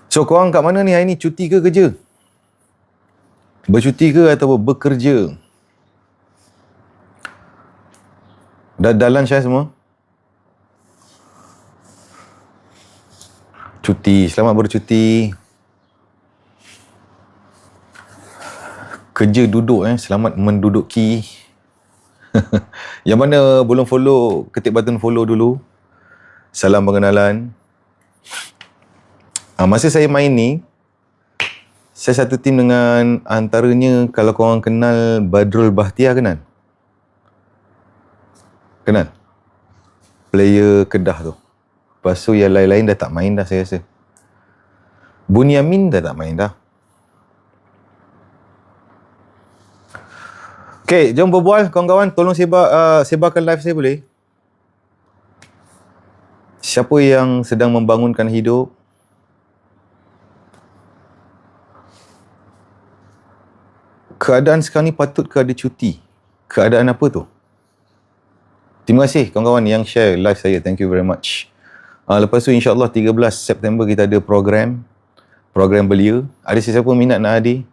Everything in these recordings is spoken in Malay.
So korang kat mana ni hari ni? Cuti ke kerja? Bercuti ke atau bekerja? Dah lunch semua? Cuti, selamat bercuti. Kerja duduk selamat menduduki. Yang mana belum follow, ketik button follow dulu. Salam pengenalan. Masa saya main ni, saya satu tim dengan antaranya, kalau korang kenal Badrul Bahtiar, kenal? Kenal? Player Kedah tu. Lepas tu yang lain-lain dah tak main dah saya rasa. Bunyamin dah tak main dah. Okay, jom berbual kawan-kawan. Tolong sebarkan live saya boleh? Siapa yang sedang membangunkan hidup? Keadaan sekarang ni patut ke ada cuti? Keadaan apa tu? Terima kasih kawan-kawan yang share live saya. Thank you very much. Lepas tu insyaAllah 13 September kita ada program belia. Ada sesiapa minat nak hadir?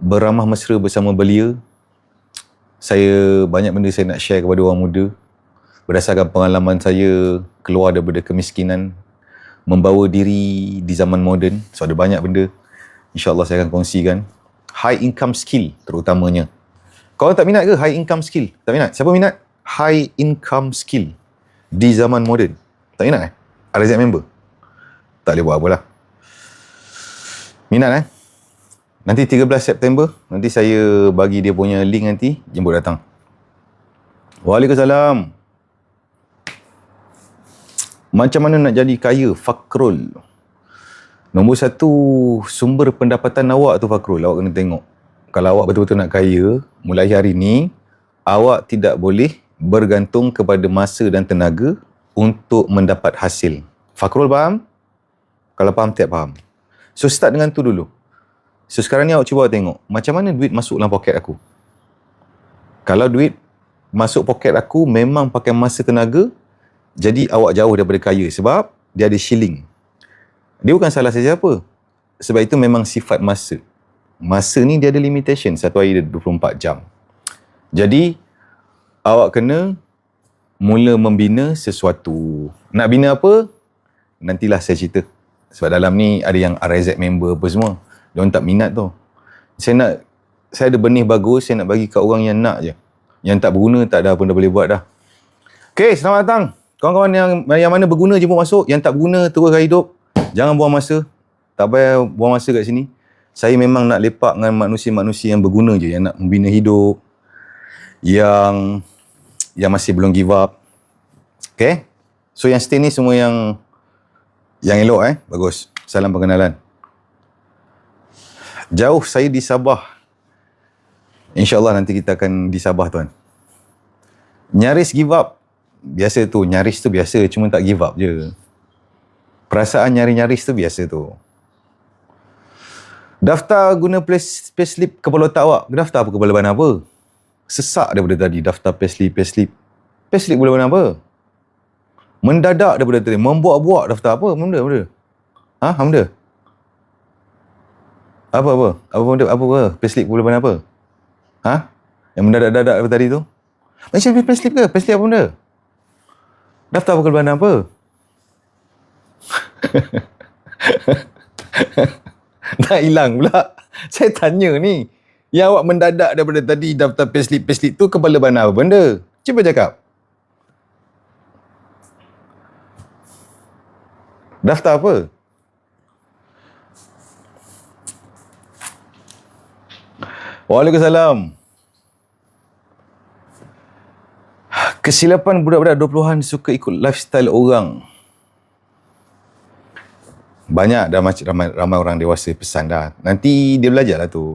Beramah mesra bersama belia. Saya banyak benda saya nak share kepada orang muda. Berdasarkan pengalaman saya keluar daripada kemiskinan, membawa diri di zaman moden. So ada banyak benda insyaAllah saya akan kongsikan. High income skill terutamanya. Korang tak minat ke high income skill? Tak minat? Siapa minat high income skill di zaman moden? Tak minat RZ member? Tak boleh buat apalah. Minat Nanti 13 September, nanti saya bagi dia punya link nanti, jemput datang. Waalaikumsalam. Macam mana nak jadi kaya? Fakrul. Nombor satu, sumber pendapatan awak tu Fakrul, awak kena tengok. Kalau awak betul-betul nak kaya, mulai hari ni, awak tidak boleh bergantung kepada masa dan tenaga untuk mendapat hasil. Fakrul faham? Kalau faham, tiap faham. So start dengan tu dulu. So sekarang ni awak cuba tengok, macam mana duit masuk dalam poket aku. Kalau duit masuk poket aku memang pakai masa tenaga, jadi awak jauh daripada kaya sebab dia ada shilling. Dia bukan salah sesiapa. Sebab itu memang sifat masa. Masa ni dia ada limitation, satu hari dia 24 jam. Jadi, awak kena mula membina sesuatu. Nak bina apa? Nantilah saya cerita. Sebab dalam ni ada yang RZ member apa semua. Diorang tak minat tu. Saya ada benih bagus, saya nak bagi kat orang yang nak je. Yang tak berguna, tak ada apa dah boleh buat dah. Okay, selamat datang. Kawan-kawan yang mana berguna jemput masuk. Yang tak berguna, teruskan hidup. Jangan buang masa. Tak payah buang masa kat sini. Saya memang nak lepak dengan manusia-manusia yang berguna je. Yang nak membina hidup. Yang masih belum give up. Okay? So yang stay ni semua yang elok Bagus. Salam pengenalan. Jauh saya di Sabah. InsyaAllah nanti kita akan di Sabah tuan. Nyaris give up. Biasa tu, nyaris tu biasa. Cuma tak give up je. Perasaan nyaris-nyaris tu biasa tu. Daftar guna payslip kepala otak awak. Daftar apa kepala badan apa? Sesak daripada tadi daftar payslip. Payslip kepala badan apa? Mendadak daripada tadi. Membuat-buat daftar apa? Benda? Benda? Apa? Payslip kepala badan apa? Yang mendadak-dadak daripada tadi tu? Macam payslip ke? Payslip apa benda? Daftar apa kepala badan apa? Nak hilang pula. Saya tanya ni. Yang awak mendadak daripada tadi daftar payslip tu kepala badan apa benda? Cuba cakap. Daftar apa? Waalaikumsalam. Kesilapan budak-budak 20-an suka ikut lifestyle orang. Banyak dah ramai orang dewasa pesan dah. Nanti dia belajar lah tu.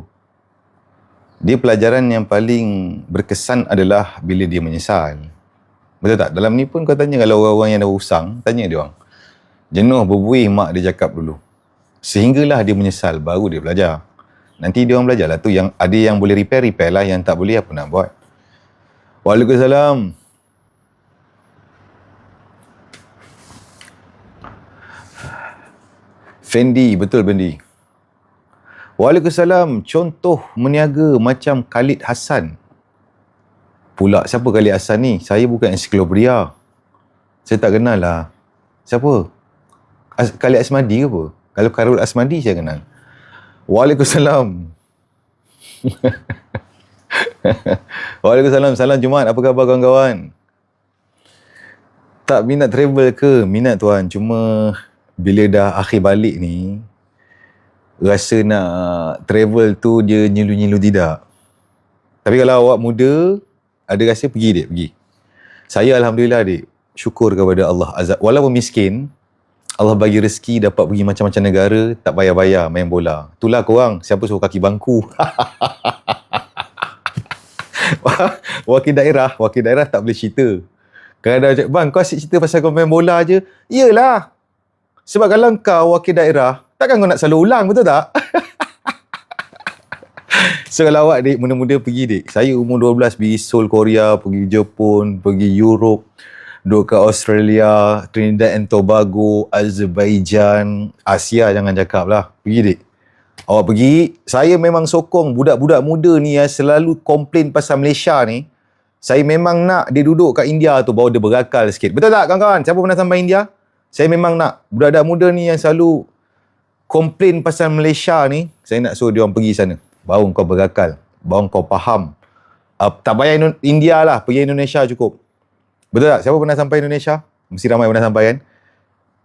Dia pelajaran yang paling berkesan adalah bila dia menyesal. Betul tak? Dalam ni pun kau tanya kalau orang-orang yang dah usang, tanya dia orang. Jenuh berbuih mak dia cakap dulu. Sehinggalah dia menyesal, baru dia belajar. Nanti dia orang belajar lah tu. Yang ada yang boleh repair lah. Yang tak boleh apa nak buat. Waalaikumsalam. Fendi, betul Fendi. Waalaikumsalam. Contoh meniaga macam Khalid Hassan. Pula, siapa Khalid Hassan ni? Saya bukan ensiklopedia. Saya tak kenal lah. Siapa? Khalid Asmadi ke apa? Kalau Karul Asmadi saya kenal. Waalaikumsalam. Waalaikumsalam. Salam Jumaat. Apa khabar kawan-kawan? Tak minat travel ke? Minat tuan. Cuma bila dah akhir balik ni, rasa nak travel tu dia nyilu-nyilu tidak. Tapi kalau awak muda, ada rasa pergi dek, pergi. Saya Alhamdulillah dek, syukur kepada Allah Azza. Walaupun miskin, Allah bagi rezeki dapat pergi macam-macam negara, tak bayar-bayar main bola. Itulah korang, siapa suruh kaki bangku. Wakil daerah tak boleh cerita. Kadang-kadang cakap, bang kau asyik cerita pasal kau main bola je. Iyalah. Sebab kalau kau wakil daerah, takkan kau nak selalu ulang, betul tak? So kalau awak dek, muda-muda pergi dek. Saya umur 12 pergi Seoul, Korea, pergi Jepun, pergi Europe, duduk ke Australia, Trinidad and Tobago, Azerbaijan, Asia jangan cakap lah. Pergi dek. Awak pergi, saya memang sokong budak-budak muda ni yang selalu komplain pasal Malaysia ni. Saya memang nak dia duduk kat India tu, bawa dia berakal sikit. Betul tak kawan-kawan? Siapa pernah sampai India? Saya memang nak budak-budak muda ni yang selalu komplain pasal Malaysia ni, saya nak suruh dia orang pergi sana. Baru kau berakal, baru kau faham. Tak payah India lah, pergi Indonesia cukup. Betul tak? Siapa pernah sampai Indonesia? Mesti ramai pernah sampai kan?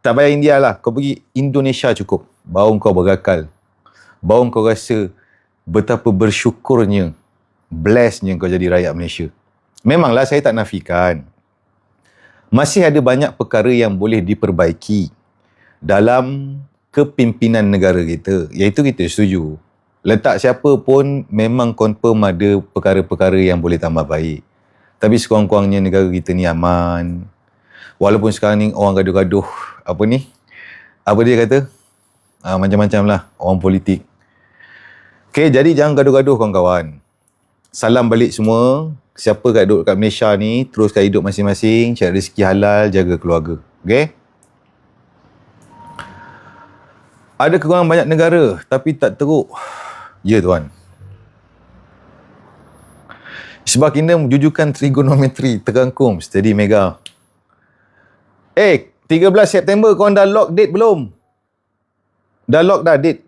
Tak payah India lah, kau pergi Indonesia cukup. Baru kau berakal. Baru kau rasa betapa bersyukurnya, blessednya kau jadi rakyat Malaysia. Memanglah saya tak nafikan. Masih ada banyak perkara yang boleh diperbaiki dalam kepimpinan negara kita. Iaitu kita setuju. Letak siapa pun memang confirm ada perkara-perkara yang boleh tambah baik. Tapi sekurang-kurangnya negara kita ni aman. Walaupun sekarang ni orang gaduh-gaduh. Apa ni? Apa dia kata? Macam-macam lah orang politik. Okay, jadi jangan gaduh-gaduh kawan-kawan. Salam balik semua. Siapa kat duduk kat Malaysia ni, teruskan hidup masing-masing, cari rezeki halal, jaga keluarga. Okay? Ada kekurangan banyak negara, tapi tak teruk. Ya tuan. Sebab kingdom jujukan trigonometri, terangkum, steady mega. 13 September korang dah lock date belum? Dah lock dah date.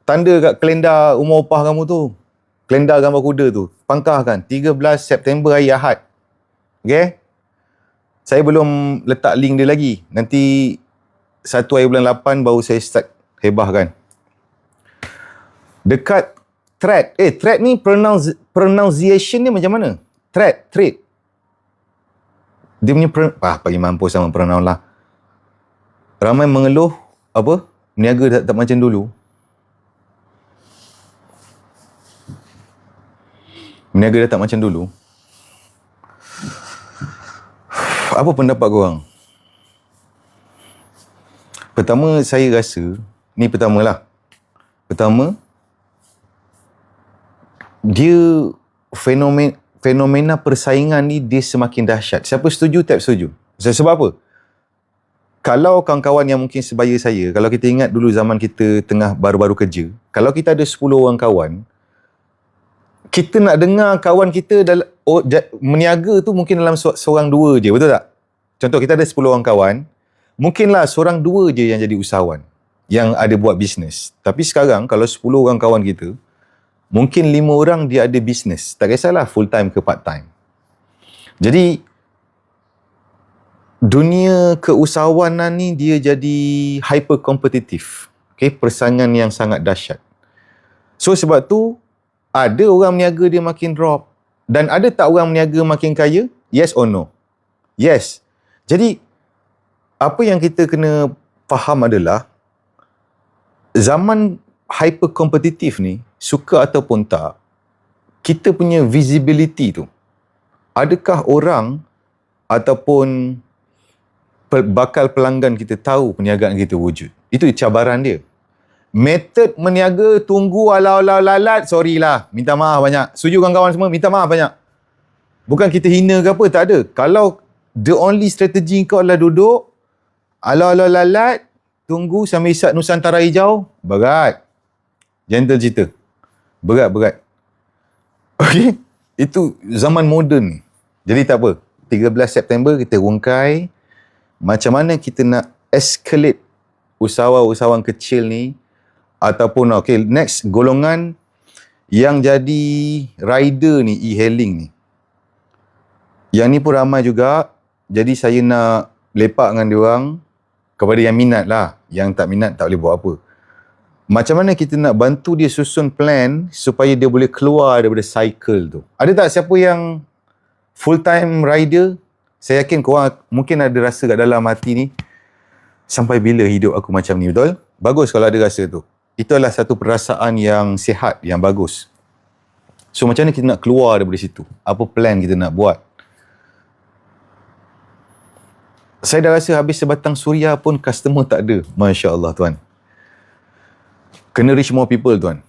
Tanda kat kalendar umur opah kamu tu. Kalendar gambar kuda tu. Pangkahkan. 13 September hari Ahad. Okay? Saya belum letak link dia lagi. Nanti 1 hari bulan 8 baru saya start hebahkan. Dekat thread. Thread ni pronunciation ni macam mana? Thread. Dia punya bagi mampus sama pronoun lah. Ramai mengeluh apa? Meniaga tak macam dulu. Meniaga dah tak macam dulu. Apa pendapat korang? Pertama, saya rasa, ni pertamalah. Pertama, dia fenomena persaingan ni dia semakin dahsyat. Siapa setuju, tak setuju. Sebab apa? Kalau kawan-kawan yang mungkin sebaya saya, kalau kita ingat dulu zaman kita tengah baru-baru kerja, kalau kita ada 10 orang kawan, kita nak dengar kawan kita meniaga tu mungkin dalam seorang dua je, betul tak? Contoh kita ada 10 orang kawan, mungkinlah seorang dua je yang jadi usahawan, yang ada buat bisnes. Tapi sekarang kalau 10 orang kawan kita, mungkin 5 orang dia ada bisnes. Tak kisahlah full time ke part time. Jadi dunia keusahawanan ni dia jadi hyper kompetitif. Okay, persaingan yang sangat dahsyat. So sebab tu ada orang meniaga dia makin drop. Dan ada tak orang meniaga makin kaya? Yes or no? Yes. Jadi, apa yang kita kena faham adalah, zaman hyper kompetitif ni, suka ataupun tak, kita punya visibility tu, adakah orang ataupun bakal pelanggan kita tahu perniagaan kita wujud? Itu cabaran dia. Metod meniaga tunggu alau-alau lalat, sorry lah, minta maaf banyak. Setuju kawan-kawan semua, minta maaf banyak. Bukan kita hina ke apa, tak ada. Kalau the only strategy kau adalah duduk alau-alau lalat, tunggu sampai isap Nusantara hijau, berat. Gentle cerita. Berat. Okey, itu zaman moden. Jadi tak apa. 13 September kita rungkai macam mana kita nak escalate usahawan-usahawan kecil ni ataupun next golongan yang jadi rider ni, e-hailing ni. Yang ni pun ramai juga. Jadi saya nak lepak dengan diorang kepada yang minat lah. Yang tak minat tak boleh buat apa. Macam mana kita nak bantu dia susun plan supaya dia boleh keluar daripada cycle tu. Ada tak siapa yang full time rider? Saya yakin korang mungkin ada rasa kat dalam hati ni, sampai bila hidup aku macam ni, betul? Bagus kalau ada rasa tu. Itu adalah satu perasaan yang sihat, yang bagus. So macam mana kita nak keluar daripada situ? Apa plan kita nak buat? Saya dah rasa habis sebatang suria pun customer tak ada. Masya Allah tuan. Kena reach more people tuan.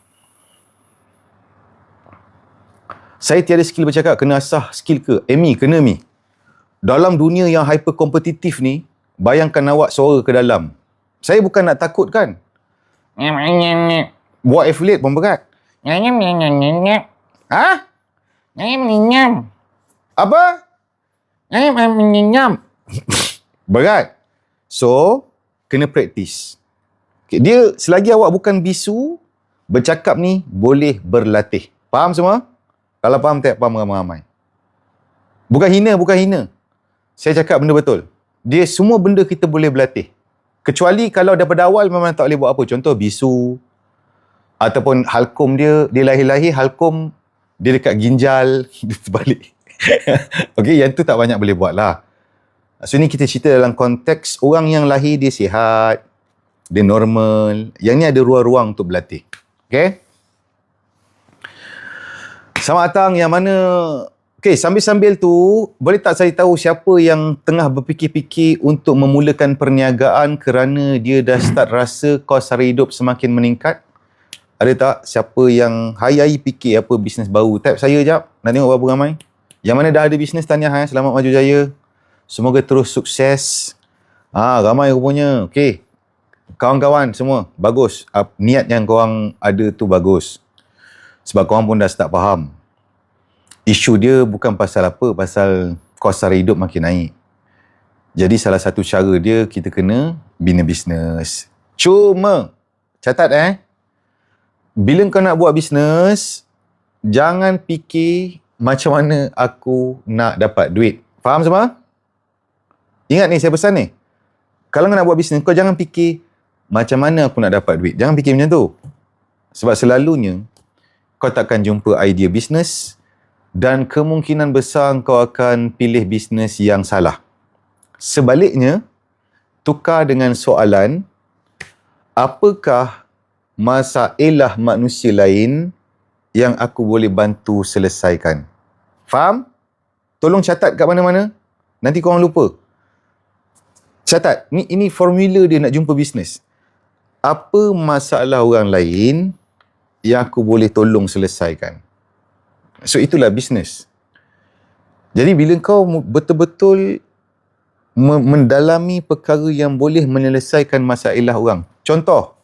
Saya tiada skill bercakap, kena asah skill ke? Mi, kena Mi. Dalam dunia yang hyper kompetitif ni, bayangkan awak suara ke dalam. Saya bukan nak takut kan. Buat affiliate pun berat. Ha? Apa? Berat. So, kena praktis. Okay, dia selagi awak bukan bisu, bercakap ni boleh berlatih. Faham semua? Kalau faham tak, faham ramai-ramai. Bukan hina. Saya cakap benda betul. Dia semua benda kita boleh berlatih. Kecuali kalau daripada awal memang tak boleh buat apa. Contoh bisu. Ataupun halkom dia lahir-lahir halkom dia dekat ginjal. Dia terbalik. Okey, yang tu tak banyak boleh buat lah. So ni kita cerita dalam konteks orang yang lahir dia sihat. Dia normal. Yang ni ada ruang-ruang untuk berlatih. Okey? Selamat datang yang mana... Okey, sambil-sambil tu, boleh tak saya tahu siapa yang tengah berfikir-fikir untuk memulakan perniagaan kerana dia dah start rasa kos sara hidup semakin meningkat? Ada tak siapa yang hari-hari fikir apa bisnes baru? Tap saya jap, nak tengok berapa ramai. Yang mana dah ada bisnes, tahniah selamat maju jaya. Semoga terus sukses. Ramai rupanya. Okey. Kawan-kawan semua, bagus. Niat yang korang ada tu bagus. Sebab korang pun dah start faham. Isu dia bukan pasal apa, pasal kos sara hidup makin naik. Jadi salah satu cara dia, kita kena bina bisnes. Cuma, catat bila kau nak buat bisnes, jangan fikir macam mana aku nak dapat duit. Faham semua? Ingat ni, saya pesan ni. Kalau kau nak buat bisnes, kau jangan fikir macam mana aku nak dapat duit. Jangan fikir macam tu. Sebab selalunya, kau takkan jumpa idea bisnes dan kemungkinan besar kau akan pilih bisnes yang salah. Sebaliknya, tukar dengan soalan, apakah masalah manusia lain yang aku boleh bantu selesaikan? Faham? Tolong catat kat mana-mana. Nanti korang lupa. Catat. Ini formula dia nak jumpa bisnes. Apa masalah orang lain yang aku boleh tolong selesaikan? So itulah bisnes. Jadi bila kau betul-betul mendalami perkara yang boleh menyelesaikan masalah orang. Contoh.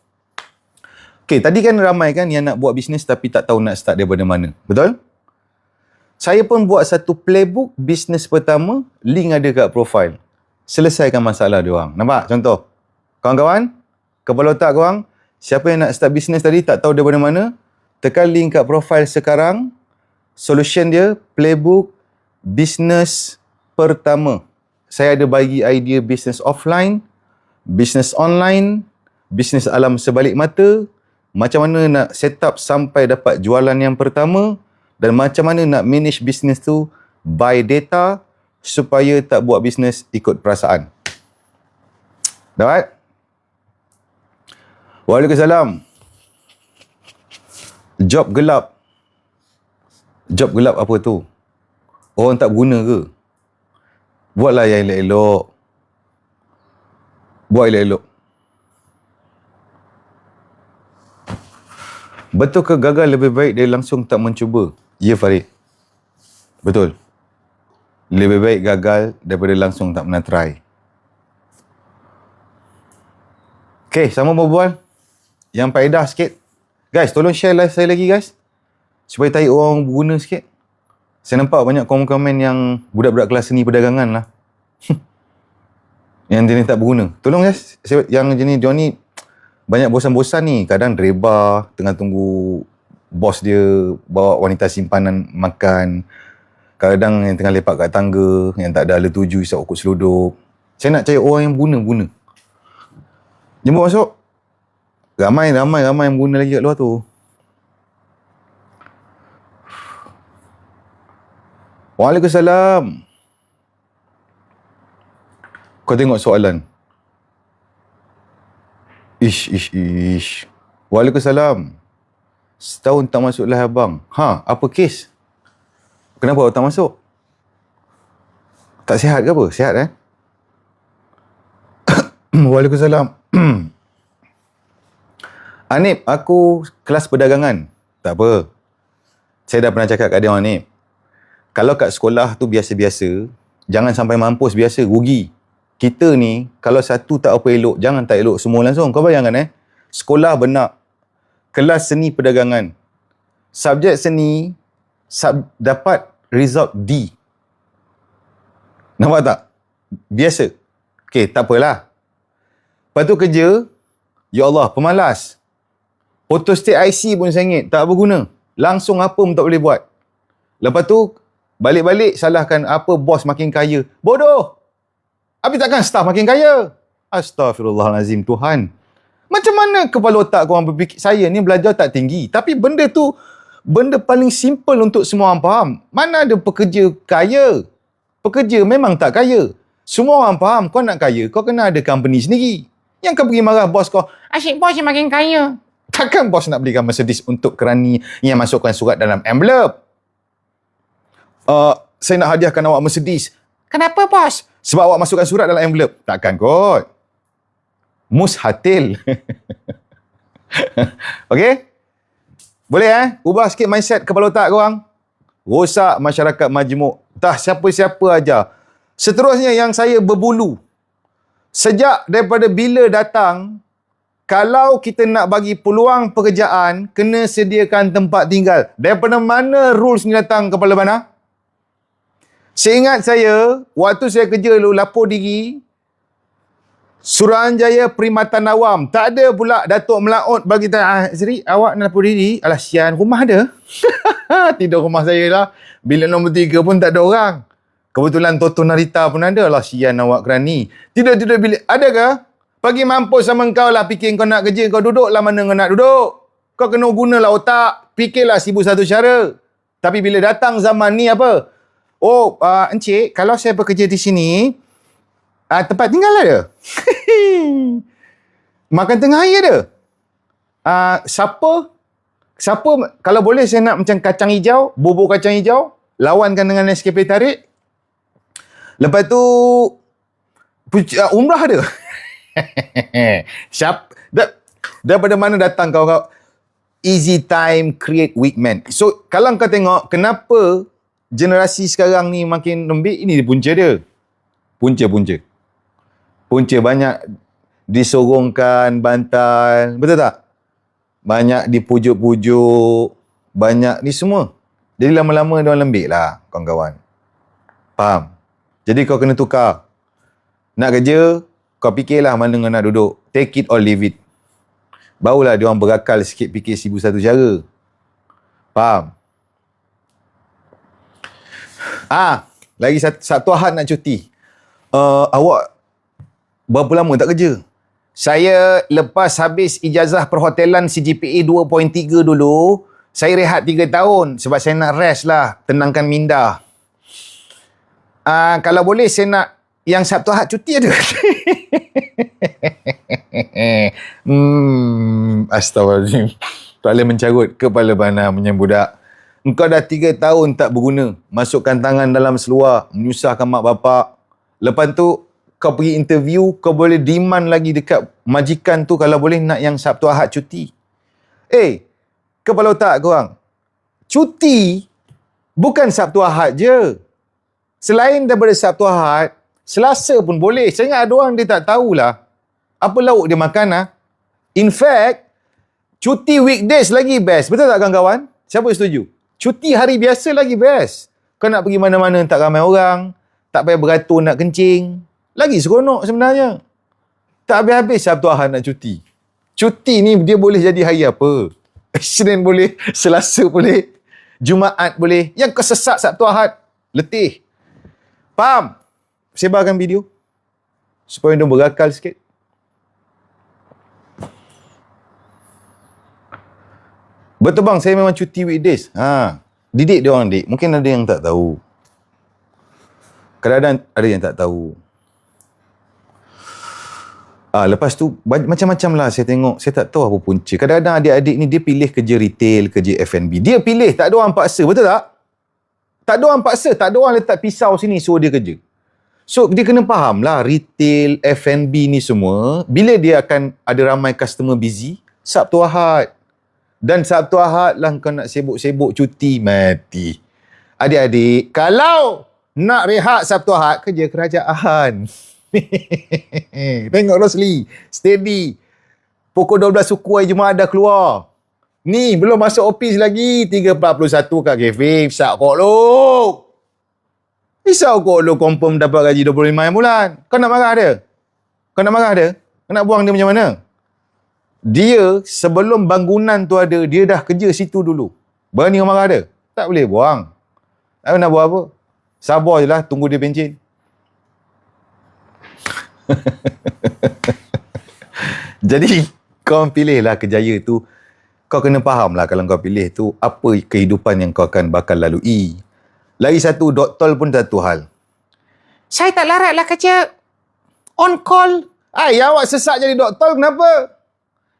Okay, tadi kan ramai kan yang nak buat bisnes tapi tak tahu nak start daripada mana. Betul? Saya pun buat satu playbook bisnes pertama, link ada kat profile. Selesaikan masalah dia orang. Nampak? Contoh. Kawan-kawan, kepala otak korang, siapa yang nak start bisnes tadi tak tahu daripada mana, tekan link kat profile sekarang. Solution dia, playbook bisnes pertama. Saya ada bagi idea bisnes offline, bisnes online, bisnes alam sebalik mata, macam mana nak set up sampai dapat jualan yang pertama dan macam mana nak manage bisnes tu by data supaya tak buat bisnes ikut perasaan. Dapat? Waalaikumsalam. Job gelap. Job gelap apa tu? Orang tak berguna ke? Buatlah yang elok-elok. Buat elok-elok. Betul ke gagal lebih baik dia langsung tak mencuba? Ya Farid. Betul. Lebih baik gagal daripada langsung tak pernah try. Okay, sama berbual. Yang faedah sikit. Guys, tolong share live saya lagi guys. Supaya tarik orang berguna sikit. Saya nampak banyak komen-komen yang budak-budak kelas seni perdagangan lah. Yang jenis tak berguna. Tolong guys. Yang jenis dia ni banyak bosan-bosan ni. Kadang dreba, tengah tunggu bos dia bawa wanita simpanan makan. Kadang yang tengah lepak kat tangga, yang tak ada ala tuju, isap okut seluduk. Saya nak cari orang yang berguna-guna. Jemput masuk. Ramai yang berguna lagi kat luar tu. Waalaikumsalam. Kau tengok soalan. Ish. Waalaikumsalam. Setahun tak masuk live abang. Apa kes? Kenapa awak tak masuk? Tak sihat ke apa? Sihat Waalaikumsalam. Anip, aku kelas perdagangan. Tak apa. Saya dah pernah cakap kat dia orang ni. Kalau kat sekolah tu biasa-biasa, jangan sampai mampus biasa, rugi. Kita ni, kalau satu tak apa elok, jangan tak elok semua langsung. Kau bayangkan sekolah benak, kelas seni perdagangan. Subjek seni, dapat result D. Nampak tak? Biasa. Okay, tak apalah. Lepas tu kerja, ya Allah, pemalas. Photostat IC pun sengit, tak berguna. Langsung apa pun tak boleh buat. Lepas tu, balik-balik salahkan apa bos makin kaya. Bodoh! Habis takkan staff makin kaya? Astaghfirullahalazim, Tuhan. Macam mana kepala otak korang berfikir, saya ni belajar tak tinggi. Tapi benda tu, benda paling simple untuk semua orang faham. Mana ada pekerja kaya? Pekerja memang tak kaya. Semua orang faham, kau nak kaya, kau kena ada company sendiri. Yang kau pergi marah bos kau, asyik bos yang makin kaya. Takkan bos nak belikan Mercedes untuk kerani yang masukkan surat dalam envelope? Saya nak hadiahkan awak Mercedes. Kenapa bos? Sebab awak masukkan surat dalam envelope. Takkan kot. Mushatil. Okey? Boleh ubah sikit mindset kepala otak korang. Rosak masyarakat majmuk. Dah siapa-siapa aja. Seterusnya yang saya berbulu. Sejak daripada bila datang, kalau kita nak bagi peluang pekerjaan, kena sediakan tempat tinggal. Daripada mana rules ni datang, Kepala Bana? Seingat saya, waktu saya kerja dulu, lapor diri, Suruhanjaya Perkhidmatan Awam. Tak ada pula Datuk Melaut bagi tanya, Azri, awak nak lapor diri? Alah, sian, rumah ada? Tidur rumah saya lah. Bilik nombor 3 pun tak ada orang. Kebetulan Toto Narita pun ada. Alah, sian awak kerani. Tidur-tidur bilik. Adakah? Pagi mampus sama kau lah, fikir kau nak kerja, kau duduk lah mana kau nak duduk. Kau kena gunalah otak. Fikirlah 1001 cara. Tapi bila datang zaman ni apa? Oh, encik, kalau saya bekerja di sini, tempat tinggal ada? Makan tengah hari ada? Siapa, kalau boleh saya nak macam kacang hijau, bubur kacang hijau, lawankan dengan Nescafe tarik. Lepas tu, umrah ada? Daripada mana datang kau? Easy time create weak man. So kalau kau tengok kenapa generasi sekarang ni makin lembik, ini punca dia. Punca banyak disorongkan, bantal, betul tak? Banyak dipujuk-pujuk, banyak ni semua. Jadi lama-lama dia orang lembik lah kawan-kawan. Faham? Jadi kau kena tukar. Nak kerja, kau fikirlah mana kau nak duduk. Take it or leave it. Barulah dia orang berakal sikit fikir 1001 cara. Faham? Lagi satu Ahad nak cuti. Awak berapa lama tak kerja? Saya lepas habis ijazah perhotelan CGPA 2.3 dulu, saya rehat 3 tahun sebab saya nak rest lah, tenangkan minda. Kalau boleh saya nak yang Sabtu Ahad cuti ada. Astaghfirullahaladzim. Tak boleh mencarut kepala bana punya budak. Engkau dah 3 tahun tak berguna. Masukkan tangan dalam seluar. Menyusahkan mak bapak. Lepas tu, kau pergi interview, kau boleh demand lagi dekat majikan tu kalau boleh nak yang Sabtu Ahad cuti. Kepala otak korang. Cuti bukan Sabtu Ahad je. Selain daripada Sabtu Ahad, Selasa pun boleh. Saya ingat ada orang dia tak tahulah apa lauk dia makan In fact, cuti weekdays lagi best. Betul tak kawan-kawan? Siapa setuju? Cuti hari biasa lagi best. Kau nak pergi mana-mana tak ramai orang, tak payah beratur nak kencing. Lagi seronok sebenarnya. Tak habis-habis Sabtu Ahad nak cuti. Cuti ni dia boleh jadi hari apa? Isnin boleh, Selasa boleh, Jumaat boleh. Yang kau sesat Sabtu Ahad, letih. Faham? Sebarkan video supaya dia berakal sikit. Betul bang, saya memang cuti weekdays. Didik dia orang, dik. Mungkin ada yang tak tahu. Kadang-kadang ada yang tak tahu. Lepas tu, macam-macam lah saya tengok. Saya tak tahu apa punca. Kadang-kadang adik-adik ni, dia pilih kerja retail, kerja F&B. Dia pilih, tak ada orang paksa. Betul tak? Tak ada orang paksa. Tak ada orang letak pisau sini suruh dia kerja. So, dia kena faham lah. Retail, F&B ni semua, bila dia akan ada ramai customer busy, Sabtu Ahad. Dan Sabtu Ahad lah kau nak sibuk-sibuk cuti, mati. Adik-adik, kalau nak rehat Sabtu Ahad, kerja kerajaan. Tengok Rosli, steady. Pukul 12 suku hari Jumaat dah keluar. Ni, belum masuk office lagi. 3.41 kat kafe. Isak kok lu. Isak kok lu confirm dapat gaji 25 bulan. Kau nak marah dia? Kau nak marah dia? Kau nak buang dia macam mana? Dia sebelum bangunan tu ada, dia dah kerja situ dulu. Berani kau marah dia? Tak boleh buang. Tak nak buat apa? Sabar je lah, tunggu dia pencen. Jadi, kau pilihlah kerjaya tu. Kau kena faham lah kalau kau pilih tu, apa kehidupan yang kau akan bakal lalui. Lagi satu, doktor pun satu hal. Saya tak larat lah kerja on call. Awak sesak jadi doktor, kenapa?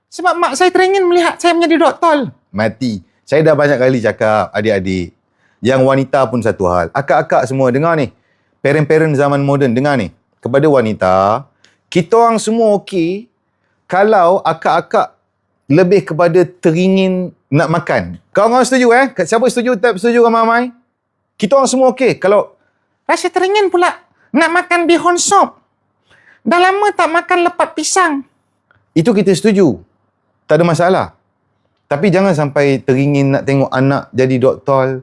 Sebab mak saya teringin melihat saya menjadi doktor. Mati. Saya dah banyak kali cakap, adik-adik. Yang wanita pun satu hal. Akak-akak semua, dengar ni. Parent-parent zaman moden, dengar ni. Kepada wanita, kita orang semua okey kalau akak-akak lebih kepada teringin nak makan. Kau orang setuju Siapa setuju, tak setuju ramai-ramai? Kita orang semua okey kalau rasa teringin pula nak makan bihun sop. Dah lama tak makan lepat pisang. Itu kita setuju. Tak ada masalah. Tapi jangan sampai teringin nak tengok anak jadi doktor,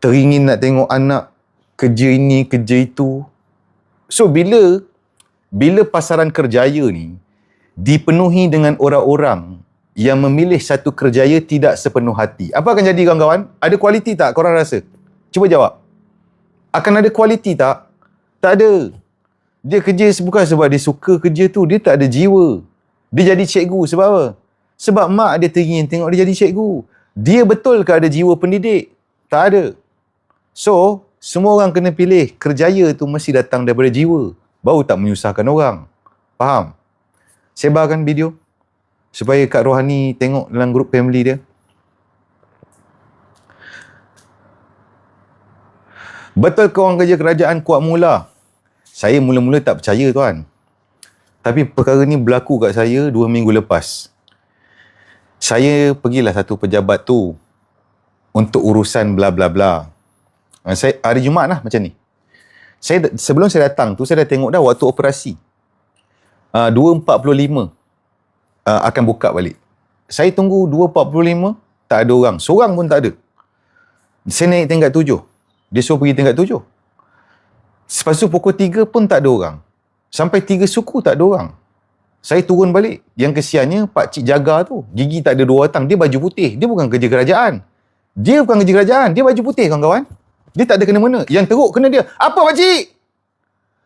teringin nak tengok anak kerja ini, kerja itu. So, bila pasaran kerjaya ni dipenuhi dengan orang-orang yang memilih satu kerjaya tidak sepenuh hati, apa akan jadi kawan-kawan? Ada kualiti tak korang rasa? Cuba jawab. Akan ada kualiti tak? Tak ada. Dia kerja bukan sebab dia suka kerja tu, dia tak ada jiwa. Dia jadi cikgu sebab apa? Sebab mak dia teringin tengok dia jadi cikgu. Dia betul ke ada jiwa pendidik? Tak ada. So, semua orang kena pilih kerjaya tu mesti datang daripada jiwa. Baru tak menyusahkan orang. Faham? Sebarkan video supaya Kak Rohani tengok dalam grup family dia. Betul ke orang kerja kerajaan kuat mula? Saya mula-mula tak percaya tuan. Tapi perkara ni berlaku kat saya 2 minggu lepas. Saya pergilah satu pejabat tu untuk urusan bla bla bla. Saya hari Jumaat lah macam ni. Sebelum saya datang tu, saya dah tengok dah waktu operasi. 2.45 akan buka balik. Saya tunggu 2.45, tak ada orang. Seorang pun tak ada. Saya naik tingkat 7. Dia suruh pergi tingkat 7. Lepas tu pukul 3 pun tak ada orang. Sampai 3 suku tak ada orang. Saya turun balik. Yang kesiannya, Pak Cik jaga tu, gigi tak ada 2 batang. Dia baju putih. Dia bukan kerja kerajaan. Dia bukan kerja kerajaan. Dia baju putih, kawan-kawan. Dia tak ada kena-mena. Yang teruk kena dia. Apa Pak Cik?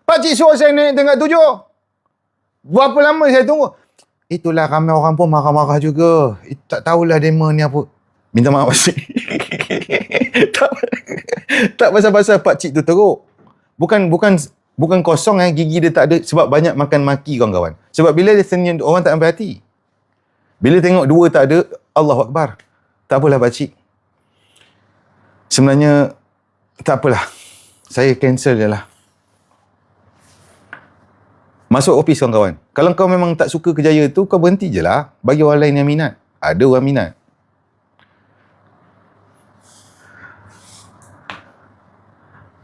Pak Cik suruh saya naik tingkat 7. Berapa lama saya tunggu? Itulah ramai orang pun marah-marah juga. Tak tahulah demo ni apa. Minta maaf Pak Cik. tak pasal-pasal Pak Cik tu teruk. Bukan kosong gigi dia tak ada sebab banyak makan maki kawan-kawan. Sebab bila dia senyum orang tak sampai hati. Bila tengok 2 tak ada, Allahu Akbar. Tak apalah Pak Cik. Sebenarnya tak apalah. Saya cancel je lah. Masuk office kawan-kawan. Kalau kau memang tak suka kerjaya tu, kau berhenti je lah. Bagi orang lain yang minat. Ada orang minat.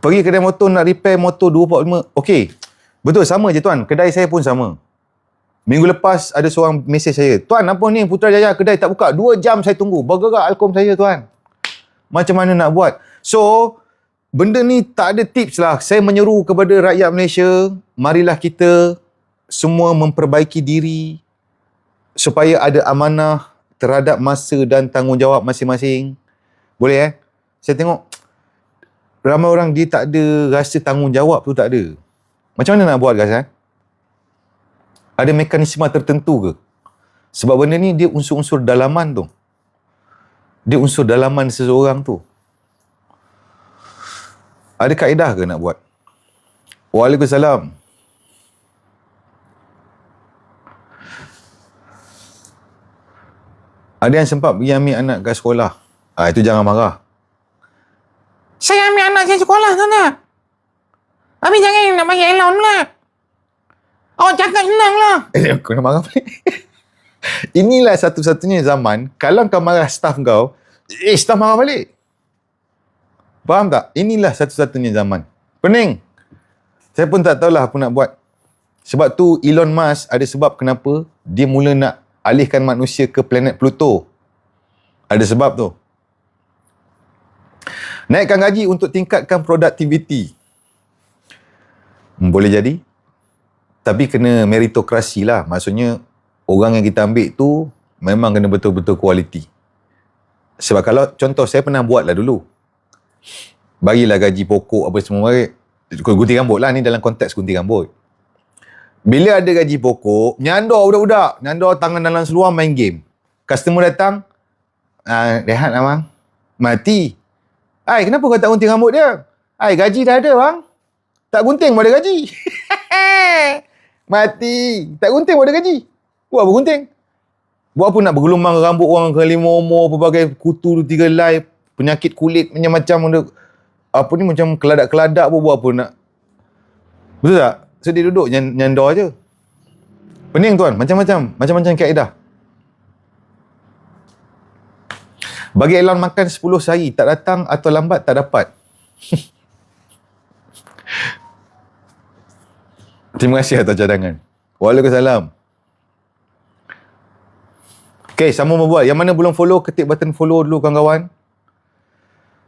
Pergi kedai motor nak repair motor 245. Okey. Betul, sama je tuan. Kedai saya pun sama. Minggu lepas ada seorang mesej saya, "Tuan, apa ni Putrajaya kedai tak buka? 2 jam saya tunggu. Bergerak Alkom saya, tuan." Macam mana nak buat? So, benda ni tak ada tips lah. Saya menyeru kepada rakyat Malaysia, marilah kita semua memperbaiki diri supaya ada amanah terhadap masa dan tanggungjawab masing-masing. Boleh Saya tengok ramai orang dia tak ada rasa tanggungjawab tu, tak ada. Macam mana nak buat, guys? Ada mekanisme tertentu ke? Sebab benda ni dia unsur-unsur dalaman tu. Dia unsur dalaman seseorang tu. Ada kaedah ke nak buat? Waalaikumsalam. Ada yang sempat pergi ambil anak kat sekolah. Itu jangan marah. Saya ambil anak saya sekolah, tuan. Habis jangan nak bagi allowance pula. Awak cakap senang lah. Kau nak marah balik. Inilah satu-satunya zaman, kalau kau marah staff kau, staff marah balik. Faham tak? Inilah satu-satunya zaman. Pening. Saya pun tak tahulah apa nak buat. Sebab tu Elon Musk ada sebab kenapa dia mula nak alihkan manusia ke planet Pluto. Ada sebab tu. Naikkan gaji untuk tingkatkan produktiviti. Boleh jadi. Tapi kena meritokrasi lah. Maksudnya, orang yang kita ambil tu memang kena betul-betul kualiti. Sebab kalau, contoh saya pernah buat lah dulu. Bagilah gaji pokok apa semua. Gunting rambut lah, ni dalam konteks gunting rambut. Bila ada gaji pokok, nyandor budak-budak. Nyandor tangan dalam seluar main game. Customer datang, rehat lah bang. Mati. Kenapa kau tak gunting rambut dia? Gaji dah ada bang. Tak gunting pun ada gaji. Mati. Tak gunting pun ada gaji. Buat apa gunting? Buat apa nak bergelombang rambut orang ke 5 umur, pelbagai kutu 3 helai, penyakit kulit macam-macam. Apa ni macam keladak-keladak pun buat apa nak. Betul tak? So dia duduk nyandor je. Pening tuan, macam-macam kaedah. Bagi Elon makan 10 sehari, tak datang atau lambat tak dapat. Terima kasih atas cadangan. Waalaikumsalam. Okay, sama membuat. Yang mana belum follow, ketik button follow dulu kawan-kawan.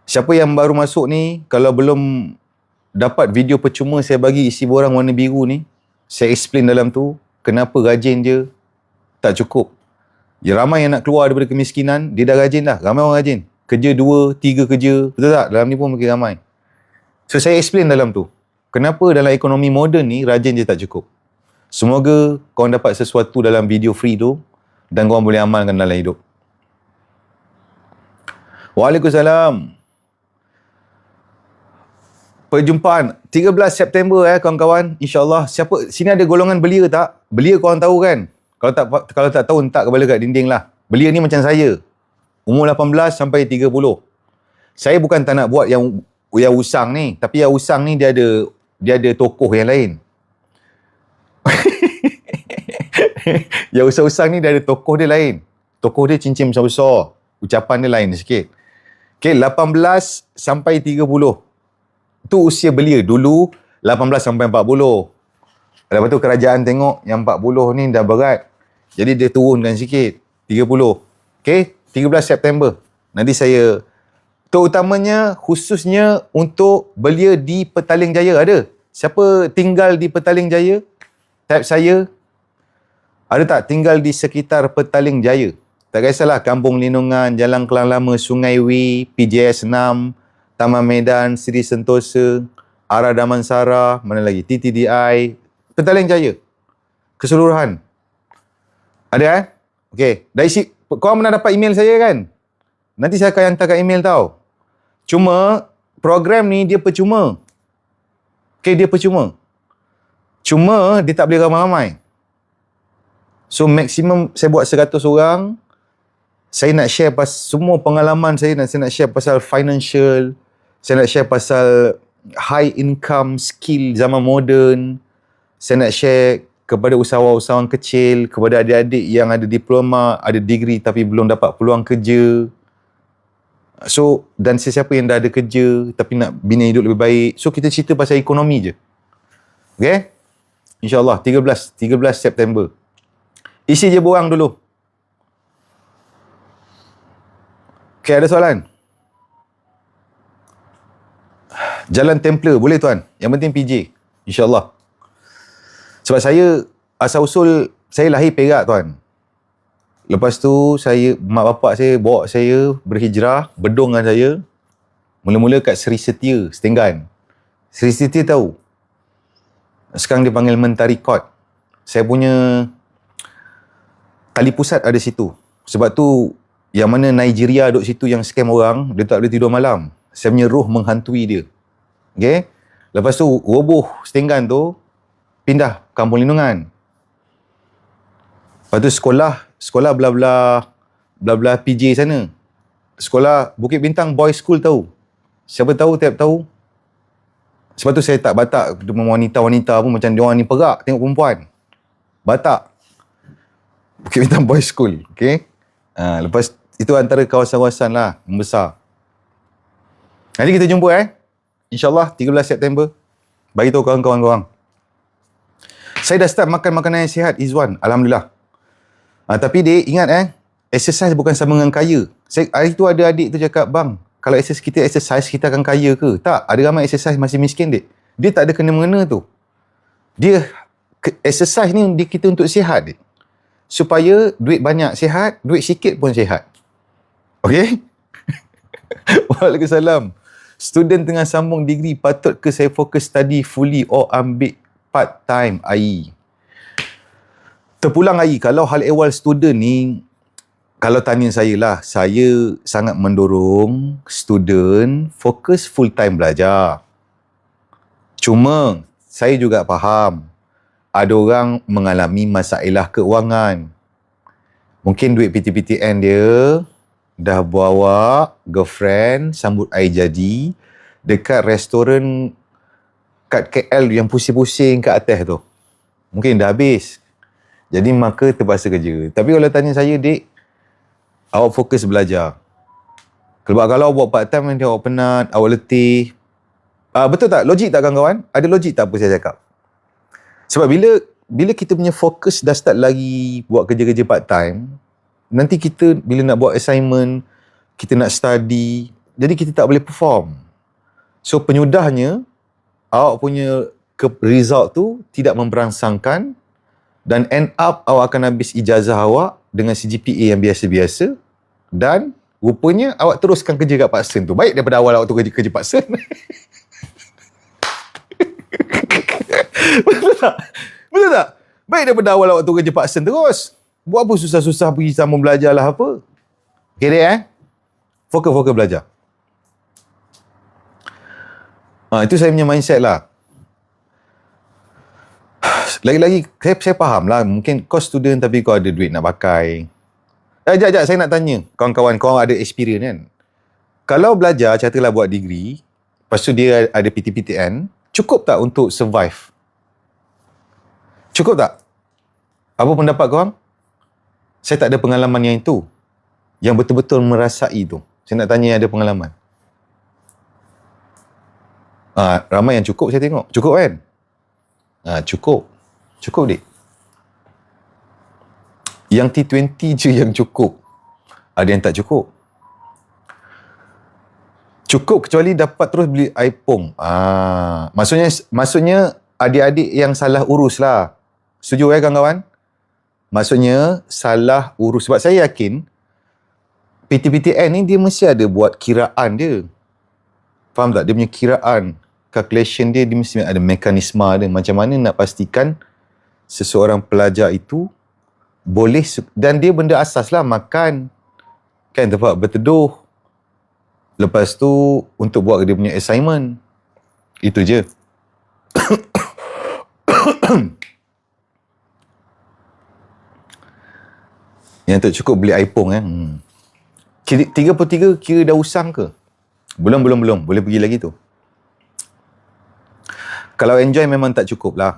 Siapa yang baru masuk ni, kalau belum dapat video percuma saya bagi isi borang warna biru ni, saya explain dalam tu, kenapa rajin je tak cukup. Ya, ramai yang nak keluar daripada kemiskinan, dia dah rajin dah. Ramai orang rajin. Kerja 2, 3 kerja. Betul tak? Dalam ni pun mungkin ramai. So, saya explain dalam tu. Kenapa dalam ekonomi moden ni, rajin je tak cukup. Semoga korang dapat sesuatu dalam video free tu dan korang boleh amalkan dalam hidup. Waalaikumsalam. Perjumpaan 13 September kawan-kawan. InsyaAllah. Siapa sini ada golongan belia tak? Belia korang tahu kan? Kalau tak tahu, entak kepala kat dinding lah. Belia ni macam saya. Umur 18 sampai 30. Saya bukan tak nak buat yang usang ni. Tapi yang usang ni dia ada tokoh yang lain. Yang usang-usang ni dia ada tokoh dia lain. Tokoh dia cincin besar-besar. Ucapan dia lain sikit. Okay, 18 sampai 30. Tu usia belia. Dulu 18 sampai 40. Lepas tu kerajaan tengok yang 40 ni dah berat. Jadi dia turunkan sikit. 30. Okay, 13 September. Nanti saya, terutamanya khususnya untuk belia di Petaling Jaya ada. Siapa tinggal di Petaling Jaya? Type saya. Ada tak tinggal di sekitar Petaling Jaya? Tak kisahlah Kampung Lindungan, Jalan Kelang Lama, Sungai Wi, PJS 6, Taman Medan, Seri Sentosa, Arah Damansara, mana lagi? TTDI, Petaling Jaya. Keseluruhan. Ada Okey. Korang pernah dapat email saya kan? Nanti saya akan hantarkan email tau. Cuma, program ni dia percuma. Okey, dia percuma. Cuma, dia tak boleh ramai-ramai. So, maksimum saya buat 100 orang. Saya nak share pasal semua pengalaman saya nak share pasal financial. Saya nak share pasal high income skill zaman moden. Saya nak share kepada usahawan-usahawan kecil, kepada adik-adik yang ada diploma, ada degree tapi belum dapat peluang kerja. So, dan sesiapa yang dah ada kerja tapi nak bina hidup lebih baik. So, kita cerita pasal ekonomi je. Okay? InsyaAllah, 13 September. Isi je borang dulu. Okay, ada soalan? Jalan Templar, boleh tuan. Yang penting PJ. InsyaAllah. Sebab saya, asal-usul, saya lahir Perak tuan. Lepas tu, mak bapak saya bawa saya berhijrah, bedong dengan saya. Mula-mula kat Seri Setia, Setenggan. Seri Setia tahu? Sekarang dia panggil Mentari Court. Saya punya tali pusat ada situ. Sebab tu, yang mana Nigeria duduk situ yang scam orang, dia tak boleh tidur malam. Saya punya roh menghantui dia. Okay? Lepas tu, roboh Setenggan tu, pindah kampung lindungan. Lepas tu sekolah bla-bla PJ sana. Sekolah Bukit Bintang Boys School tahu. Siapa tahu, tiap tahu. Sebab tu saya tak batak dengan wanita-wanita pun macam diorang ni perak tengok perempuan. Batak. Bukit Bintang Boys School. Okay. Lepas itu antara kawasan-kawasan lah membesar. Nanti kita jumpa InsyaAllah 13 September. Bagi tahu kawan-kawan korang. Saya dah start makan makanan yang sihat, Izwan. Alhamdulillah. Tapi dia ingat exercise bukan sama dengan kaya. Hari tu ada adik tu cakap, bang, kalau exercise kita akan kaya ke? Tak, ada ramai exercise masih miskin dek. Dia tak ada kena-mengena tu. Dia exercise ni kita untuk sihat dek. Supaya duit banyak sihat, duit sikit pun sihat. Okay? Waalaikumsalam. Student tengah sambung degree, patut ke saya fokus study fully or ambil part time AI? Terpulang AI, kalau hal ehwal student ni, kalau tanya saya lah, saya sangat mendorong student fokus full time belajar. Cuma, saya juga faham, ada orang mengalami masalah keuangan. Mungkin duit PTPTN dia, dah bawa girlfriend, sambut air jadi, dekat restoran kat KL yang pusing-pusing kat atas tu. Mungkin dah habis. Jadi maka terpaksa kerja. Tapi kalau tanya saya, dek, awak fokus belajar. Sebab kalau awak buat part time nanti awak penat, awak letih. Betul tak? Logik tak kawan-kawan? Ada logik tak apa saya cakap? Sebab bila kita punya fokus dah start lagi buat kerja-kerja part time, nanti kita bila nak buat assignment, kita nak study, jadi kita tak boleh perform. So penyudahnya, awak punya result tu tidak memberangsangkan dan end up awak akan habis ijazah awak dengan CGPA yang biasa-biasa dan rupanya awak teruskan kerja kat Pak Sen tu. Baik daripada awal awak tu kerja Pak Sen. Betul tak? Betul tak? Baik daripada awal awak tu kerja Pak Sen terus. Buat apa susah-susah pergi sambung belajar lah apa. Okay dek Fokus belajar. Itu saya punya mindset lah. Lagi-lagi saya faham lah. Mungkin kau student tapi kau ada duit nak pakai. Sekejap, saya nak tanya. Kawan-kawan, kau ada experience kan? Kalau belajar, katalah buat degree, lepas tu dia ada PTPTN, cukup tak untuk survive? Cukup tak? Apa pendapat korang? Saya tak ada pengalaman yang itu. Yang betul-betul merasai tu. Saya nak tanya yang ada pengalaman. Ramai yang cukup saya tengok. Cukup kan? Cukup. Cukup dek. Yang T20 je yang cukup. Ada yang tak cukup. Cukup kecuali dapat terus beli iPhone. Maksudnya adik-adik yang salah urus lah. Setuju kawan-kawan? Maksudnya salah urus. Sebab saya yakin PTPTN ni dia mesti ada buat kiraan dia. Faham tak? Dia punya kiraan, calculation dia mesti ada mekanisme dia. Macam mana nak pastikan seseorang pelajar itu boleh, dan dia benda asas lah, makan, kan, tempat berteduh. Lepas tu untuk buat dia punya assignment. Itu je. Yang tak cukup beli iPhone kan. 33 kira dah usang ke? Belum. Boleh pergi lagi tu. Kalau enjoy memang tak cukup lah.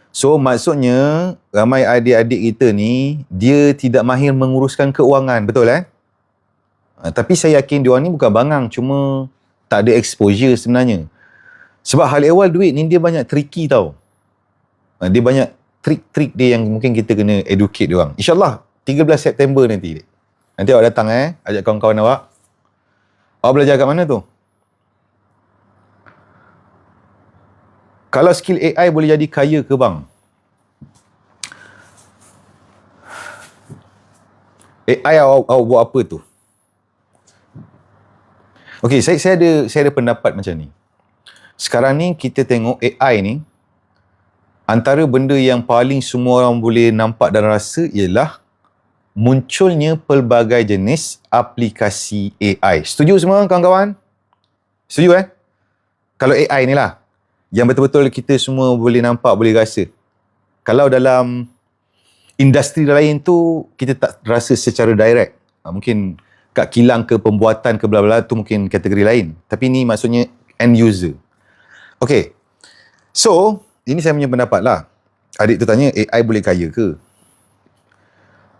So maksudnya ramai adik-adik kita ni dia tidak mahir menguruskan keuangan. Betul tapi saya yakin diorang ni bukan bangang, cuma tak ada exposure sebenarnya. Sebab hal ehwal duit ni dia banyak tricky tau. Dia banyak trik-trik dia yang mungkin kita kena educate dia orang. InsyaAllah 13 September nanti. Nanti awak datang ajak kawan-kawan awak. Awak belajar kat mana tu? Kalau skill AI boleh jadi kaya ke bang? AI awak buat apa tu? Okey, saya ada pendapat macam ni. Sekarang ni kita tengok AI ni, antara benda yang paling semua orang boleh nampak dan rasa ialah munculnya pelbagai jenis aplikasi AI. Setuju semua kawan-kawan? Setuju Kalau AI ni lah, yang betul-betul kita semua boleh nampak, boleh rasa. Kalau dalam industri lain tu, kita tak rasa secara direct. Mungkin kat kilang ke pembuatan ke bla-bla tu mungkin kategori lain. Tapi ni maksudnya end user. Okay. So, ini saya punya pendapat lah. Adik tu tanya, AI boleh kaya ke?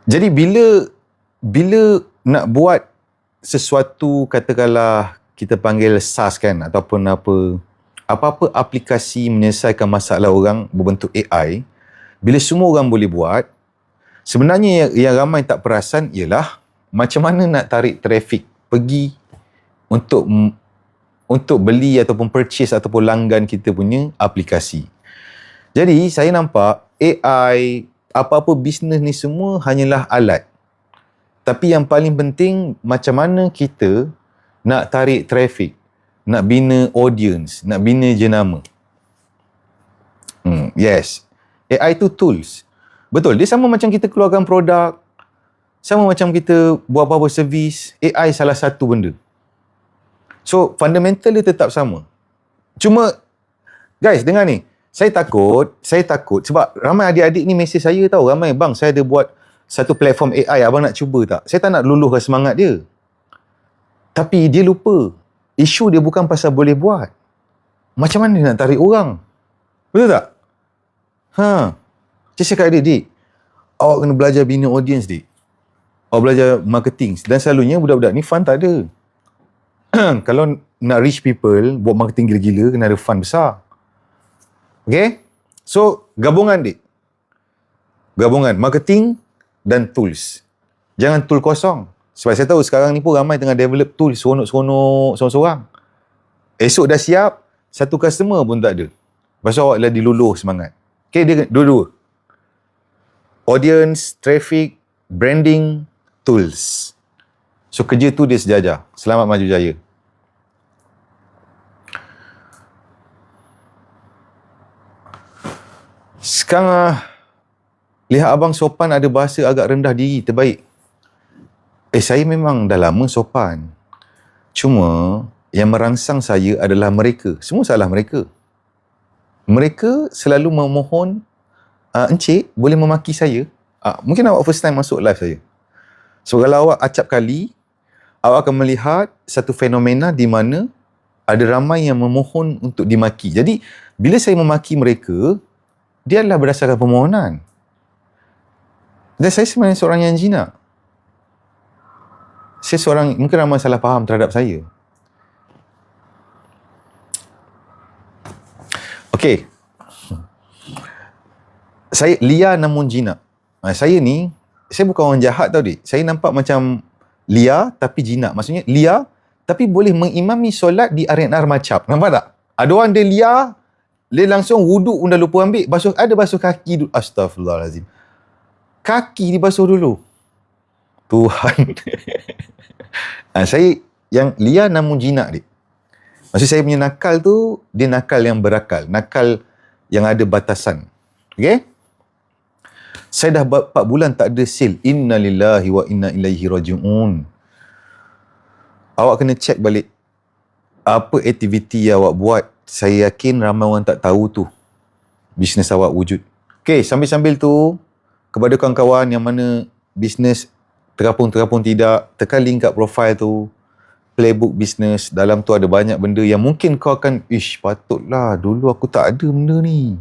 Jadi, bila nak buat sesuatu, katakanlah kita panggil SaaS kan, ataupun apa-apa aplikasi menyelesaikan masalah orang berbentuk AI, bila semua orang boleh buat, sebenarnya yang ramai tak perasan ialah macam mana nak tarik trafik pergi untuk beli ataupun purchase ataupun langgan kita punya aplikasi. Jadi saya nampak AI, apa-apa bisnes ni semua hanyalah alat. Tapi yang paling penting macam mana kita nak tarik trafik, nak bina audience, nak bina jenama. Yes. AI tu tools. Betul, dia sama macam kita keluarkan produk, sama macam kita buat apa-apa servis. AI salah satu benda. So, fundamental dia tetap sama. Cuma, guys, dengar ni. Saya takut sebab ramai adik-adik ni mesej saya tahu. Ramai, bang, saya ada buat satu platform AI, abang nak cuba tak? Saya tak nak luluhkan semangat dia. Tapi dia lupa. Isu dia bukan pasal boleh buat. Macam mana dia nak tarik orang? Betul tak? Saya cakap dik, awak kena belajar bina audience, dik. Awak belajar marketing. Dan selalunya budak-budak ni fund tak ada. Kalau nak reach people, buat marketing gila-gila, kena ada fund besar. Okay? So, gabungan, dik. Gabungan marketing dan tools. Jangan tool kosong. Sebab saya tahu sekarang ni pun ramai tengah develop tools seronok-seronok seorang-seorang. Esok dah siap, satu customer pun tak ada. Pasal awak dah diluluh semangat. Okay, dia dua-dua. Audience, traffic, branding, tools. So, kerja tu dia sejajar. Selamat maju jaya. Sekarang, lihat abang sopan ada bahasa agak rendah diri, terbaik. Saya memang dah lama sopan. Cuma, yang merangsang saya adalah mereka. Semua salah mereka. Mereka selalu memohon, encik, boleh memaki saya? Mungkin awak first time masuk live saya. So, kalau awak acap kali, awak akan melihat satu fenomena di mana ada ramai yang memohon untuk dimaki. Jadi, bila saya memaki mereka, dia adalah berdasarkan permohonan. Dan saya sebenarnya seorang yang jinak. Saya seorang, mungkin ramai salah faham terhadap saya. Okey. Saya liar namun jinak. Saya ni, saya bukan orang jahat tau, dik. Saya nampak macam liar tapi jinak. Maksudnya liar tapi boleh mengimami solat di R&R Macap. Nampak tak? Ada orang dia liar, dia langsung wuduk pun dah lupa ambil. Ada basuh kaki dulu. Astaghfirullahalazim. Kaki dibasuh dulu. Tuhan. Saya yang liar namun jinak, dik. Maksud saya punya nakal tu, dia nakal yang berakal. Nakal yang ada batasan. Okay? Saya dah 4 bulan tak ada sale. Inna lillahi wa inna ilaihi raji'un. Awak kena check balik apa aktiviti yang awak buat. Saya yakin ramai orang tak tahu tu bisnes awak wujud. Okay, sambil-sambil tu, kepada kawan-kawan yang mana bisnes terapung-terapung tidak, tekan link kat profile tu, playbook bisnes. Dalam tu ada banyak benda yang mungkin kau akan, patutlah dulu aku tak ada benda ni.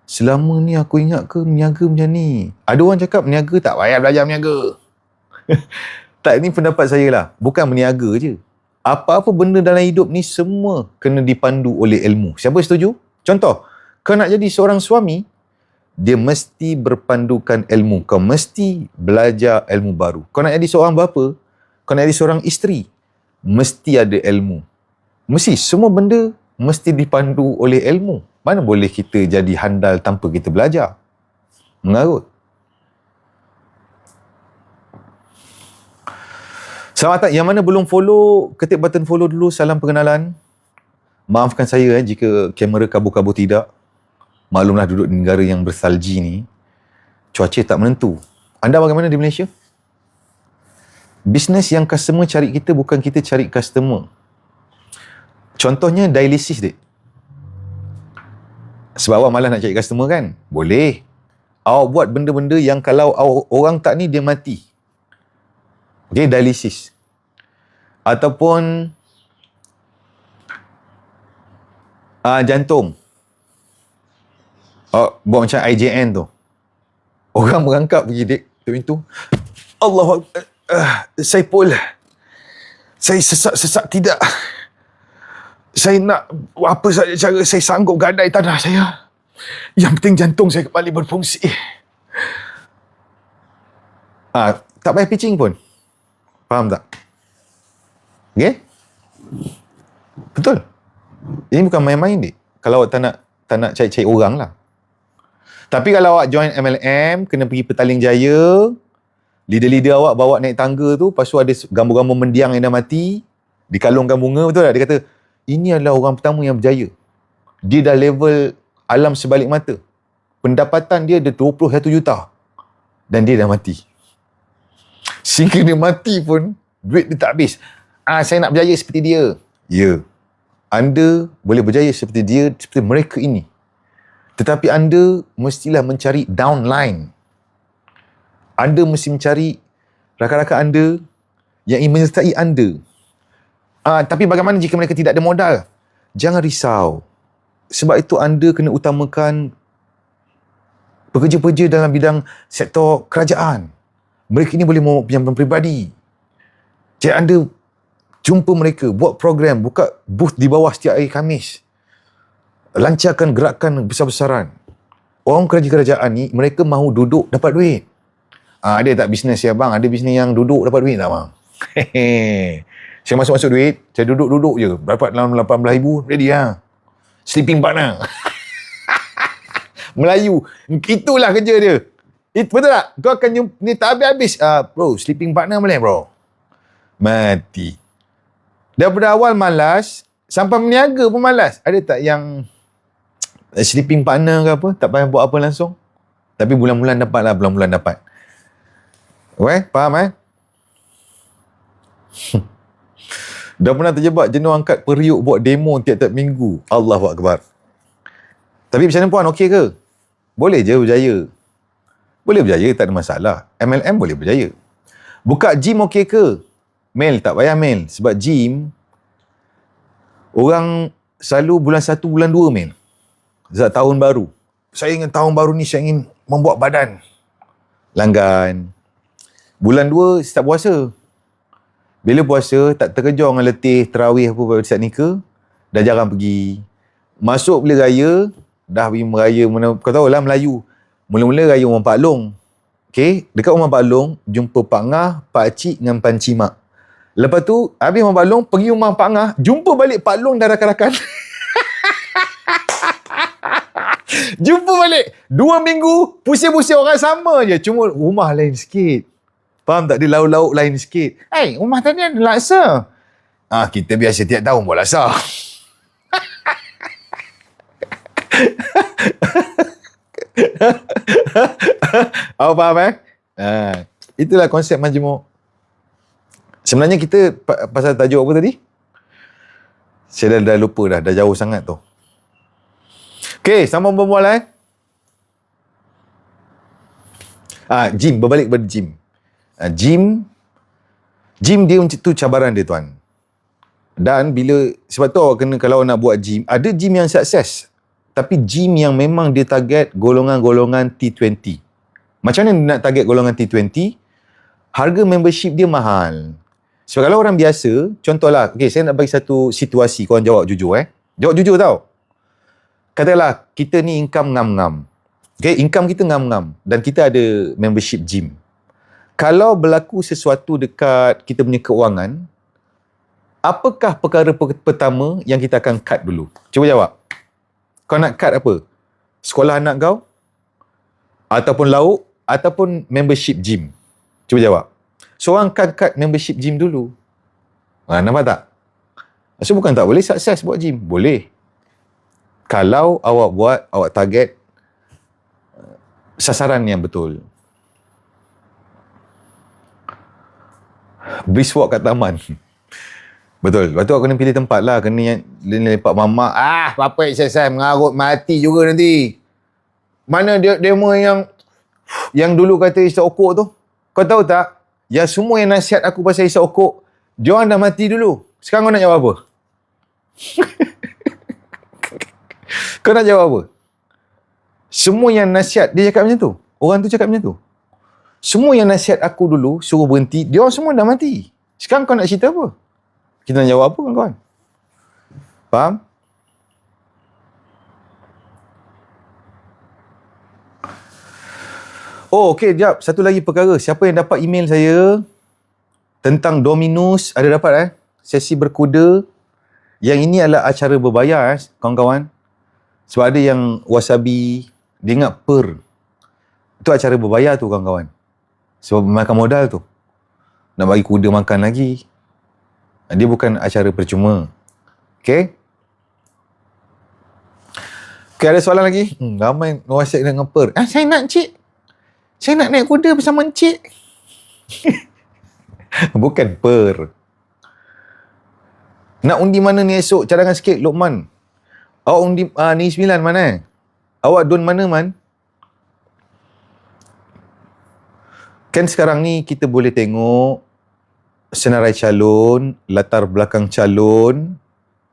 Selama ni aku ingat ke meniaga macam ni. Ada orang cakap meniaga tak payah belajar meniaga. Tak, ni pendapat saya lah. Bukan meniaga je. Apa-apa benda dalam hidup ni semua kena dipandu oleh ilmu. Siapa setuju? Contoh, kau nak jadi seorang suami, dia mesti berpandukan ilmu. Kau mesti belajar ilmu baru. Kau nak jadi seorang bapa, kau nak jadi seorang isteri, mesti ada ilmu. Mesti, semua benda mesti dipandu oleh ilmu. Mana boleh kita jadi handal tanpa kita belajar? Mengarut. Selamat datang. Yang mana belum follow, ketik button follow dulu. Salam pengenalan. Maafkan saya jika kamera kabur-kabur tidak. Maklumlah duduk di negara yang bersalji ni, cuaca tak menentu. Anda bagaimana di Malaysia? Bisnes yang customer cari kita, bukan kita cari customer. Contohnya dialisis, dek. Sebab awak malas nak cari customer kan? Boleh. Awak buat benda-benda yang kalau orang tak ni, dia mati. Okay, dialisis. Ataupun jantung. Buat macam IJN tu. Orang berangkap pergi dek pintu. Allah, saya pul. Saya sesak tidak. Saya nak apa saja cara saya sanggup gadai tanah saya. Yang penting jantung saya kembali berfungsi. Tak payah pitching pun. Faham tak? Okay? Betul. Ini bukan main-main, dek. Kalau awak tak nak cari-cari orang lah. Tapi kalau awak join MLM, kena pergi Petaling Jaya, leader-leader awak bawa naik tangga tu, lepas tu ada gambar-gambar mendiang yang dah mati, dikalungkan bunga, betul tak? Dia kata, ini adalah orang pertama yang berjaya. Dia dah level alam sebalik mata. Pendapatan dia ada 21 juta. Dan dia dah mati. Sehingga dia mati pun, duit dia tak habis. Saya nak berjaya seperti dia. Ya. Anda boleh berjaya seperti dia, seperti mereka ini. Tetapi anda mestilah mencari downline. Anda mesti mencari rakan-rakan anda yang ingin menyertai anda. Tapi bagaimana jika mereka tidak ada modal? Jangan risau. Sebab itu anda kena utamakan pekerja-pekerja dalam bidang sektor kerajaan. Mereka ini boleh membawa pinjaman peribadi. Jadi anda jumpa mereka, buat program, buka booth di bawah setiap hari Khamis. Lancarkan gerakan besar-besaran. Orang kerja-kerajaan ni, mereka mahu duduk dapat duit. Ada tak bisnes ya bang? Ada bisnes yang duduk dapat duit tak bang? Saya masuk duit, saya duduk-duduk je. Dapat dalam 18,000, ready lah. Sleeping partner. Melayu. Itulah kerja dia. Betul tak? Kau akan ni tak habis-habis. Bro, sleeping partner boleh bro? Mati. Daripada awal malas, sampai meniaga pun malas. Ada tak yang sleeping partner ke apa, tak payah buat apa langsung, tapi bulan-bulan dapat lah, bulan-bulan dapat. Faham Dah pernah terjebak jenuh angkat periuk buat demo tiap-tiap minggu. Allahu Akbar. Tapi macam mana puan, okey ke? Boleh je berjaya. Boleh berjaya, tak ada masalah. MLM boleh berjaya. Buka gym okey ke? Mel, tak payah Mel. Sebab gym, orang selalu bulan 1, bulan 2 Mel. Zat tahun baru. Saya ingin tahun baru ni, saya ingin membuat badan. Langgan. Bulan 2, start puasa. Bila puasa, tak terkejar dengan letih, terawih apa pada saat nikah, dah jarang pergi. Masuk bila raya, dah pergi meraya. Kau tahu lah Melayu. Mula-mula raya Orang Pak Long. Okay? Dekat Orang Pak Long, jumpa Pak Ngah, Pak Cik dengan Pan Cimak. Lepas tu, habis Orang Pak Long, pergi rumah Pak Ngah, jumpa balik Pak Long dan rakan-rakan. Jumpa balik 2 minggu, pusing-pusing orang sama je, cuma rumah lain sikit. Faham tak? Dia lauk-lauk lain sikit. Rumah tadi ada laksa. Kita biasa tiap tahun buat laksa. Awak faham itulah konsep majmuk. Sebenarnya kita pasal tajuk apa tadi? Saya dah lupa dah jauh sangat tu. Okey, sambung berbual gym, berbalik pada gym. Gym dia tu cabaran dia tuan. Dan sebab tu awak kena, kalau nak buat gym, ada gym yang sukses. Tapi gym yang memang dia target golongan-golongan T20. Macam mana nak target golongan T20? Harga membership dia mahal. Sebab kalau orang biasa, contohlah, saya nak bagi satu situasi, korang jawab jujur Jawab jujur tau. Katakanlah, kita ni income ngam-ngam. Okay, income kita ngam-ngam. Dan kita ada membership gym. Kalau berlaku sesuatu dekat kita punya keuangan, apakah perkara pertama yang kita akan cut dulu? Cuba jawab. Kau nak cut apa? Sekolah anak kau? Ataupun lauk? Ataupun membership gym? Cuba jawab. Seorang akan cut membership gym dulu. Nampak tak? So bukan tak boleh sukses buat gym. Boleh. Kalau awak buat, awak target sasaran yang betul. Brisk walk kat taman. Betul. Lepas tu aku kena pilih tempat lah. Kena lepak mamak. Apa exercise mengarut mati juga nanti. Mana demo yang dulu kata isap okok tu? Kau tahu tak? Yang semua yang nasihat aku pasal isap okok, diorang dah mati dulu. Sekarang kau nak jawab apa? Kau nak jawab apa? Semua yang nasihat, dia cakap macam tu. Orang tu cakap macam tu. Semua yang nasihat aku dulu, suruh berhenti, diorang semua dah mati. Sekarang kau nak cerita apa? Kita nak jawab apa kawan-kawan? Faham? Oh, okey, jap. Satu lagi perkara. Siapa yang dapat email saya tentang Domino's, ada dapat sesi berkuda. Yang ini adalah acara berbayar kawan-kawan. Sebab ada yang wasabi, dia ingat per. Itu acara berbayar tu kawan-kawan. Sebab makan modal tu. Nak bagi kuda makan lagi. Dia bukan acara percuma. Okay? Okay, ada soalan lagi? Ramai WhatsApp dengan per. Saya nak cik. Saya nak naik kuda bersama encik. Bukan per. Nak undi mana ni esok? Cadangan sikit, Lokman. Awak undi ni 9 mana? Awak don mana man? Kan sekarang ni kita boleh tengok senarai calon, latar belakang calon,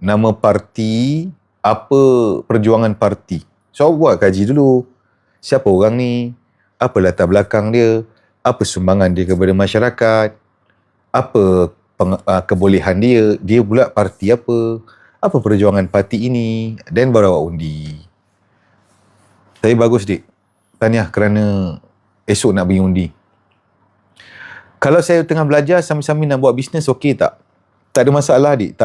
nama parti, apa perjuangan parti. So buat kaji dulu. Siapa orang ni? Apa latar belakang dia? Apa sumbangan dia kepada masyarakat? Apa kebolehan dia? Dia pula parti apa? Apa perjuangan parti ini? Dan baru awak undi. Tapi bagus dik. Tahniah kerana esok nak pergi undi. Kalau saya tengah belajar sambil-sambil nak buat bisnes, okey tak? Tak ada masalah dik.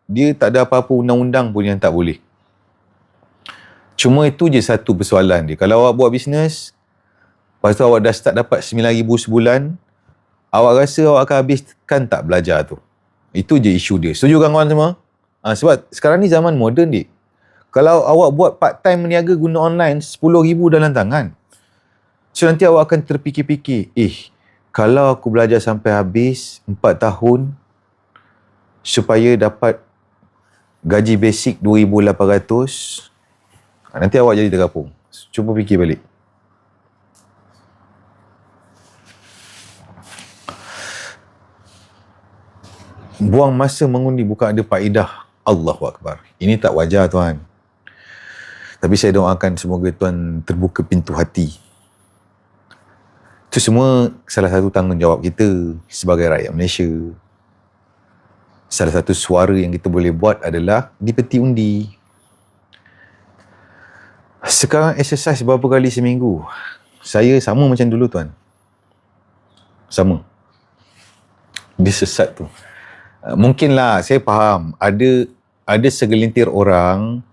Dia tak ada apa-apa undang-undang pun yang tak boleh. Cuma itu je satu persoalan dia. Kalau awak buat bisnes, lepas tu awak dah start dapat RM9,000 sebulan, awak rasa awak akan habiskan tak belajar tu? Itu je isu dia. Setuju kawan-kawan semua? Sebab sekarang ni zaman moden dik. Kalau awak buat part time meniaga guna online, RM10,000 dalam tangan. So nanti awak akan terfikir-fikir, kalau aku belajar sampai habis 4 tahun supaya dapat gaji basic 2,800, nanti awak jadi tergapung. Cuba fikir balik. Buang masa mengundi bukan ada faedah. Allahu Akbar. Ini tak wajar tuan. Tapi saya doakan semoga tuan terbuka pintu hati. Itu semua salah satu tanggungjawab kita sebagai rakyat Malaysia. Salah satu suara yang kita boleh buat adalah di peti undi. Sekarang exercise berapa kali seminggu? Saya sama macam dulu tuan. Sama. Dia sesat tu. Mungkinlah saya faham ada segelintir orang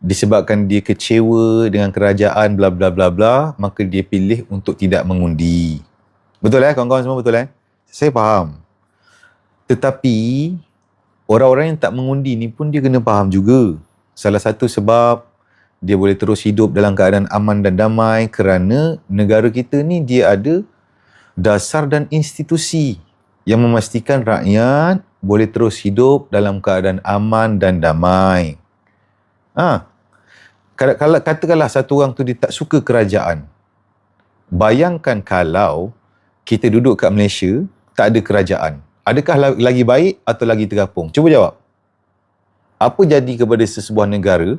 disebabkan dia kecewa dengan kerajaan bla bla bla bla, maka dia pilih untuk tidak mengundi. Betul kawan-kawan semua, betul Saya faham. Tetapi orang-orang yang tak mengundi ni pun dia kena faham juga. Salah satu sebab dia boleh terus hidup dalam keadaan aman dan damai kerana negara kita ni dia ada dasar dan institusi yang memastikan rakyat boleh terus hidup dalam keadaan aman dan damai. Katakanlah satu orang tu dia tak suka kerajaan. Bayangkan kalau kita duduk kat Malaysia, tak ada kerajaan. Adakah lagi baik atau lagi tergapung? Cuba jawab. Apa jadi kepada sesebuah negara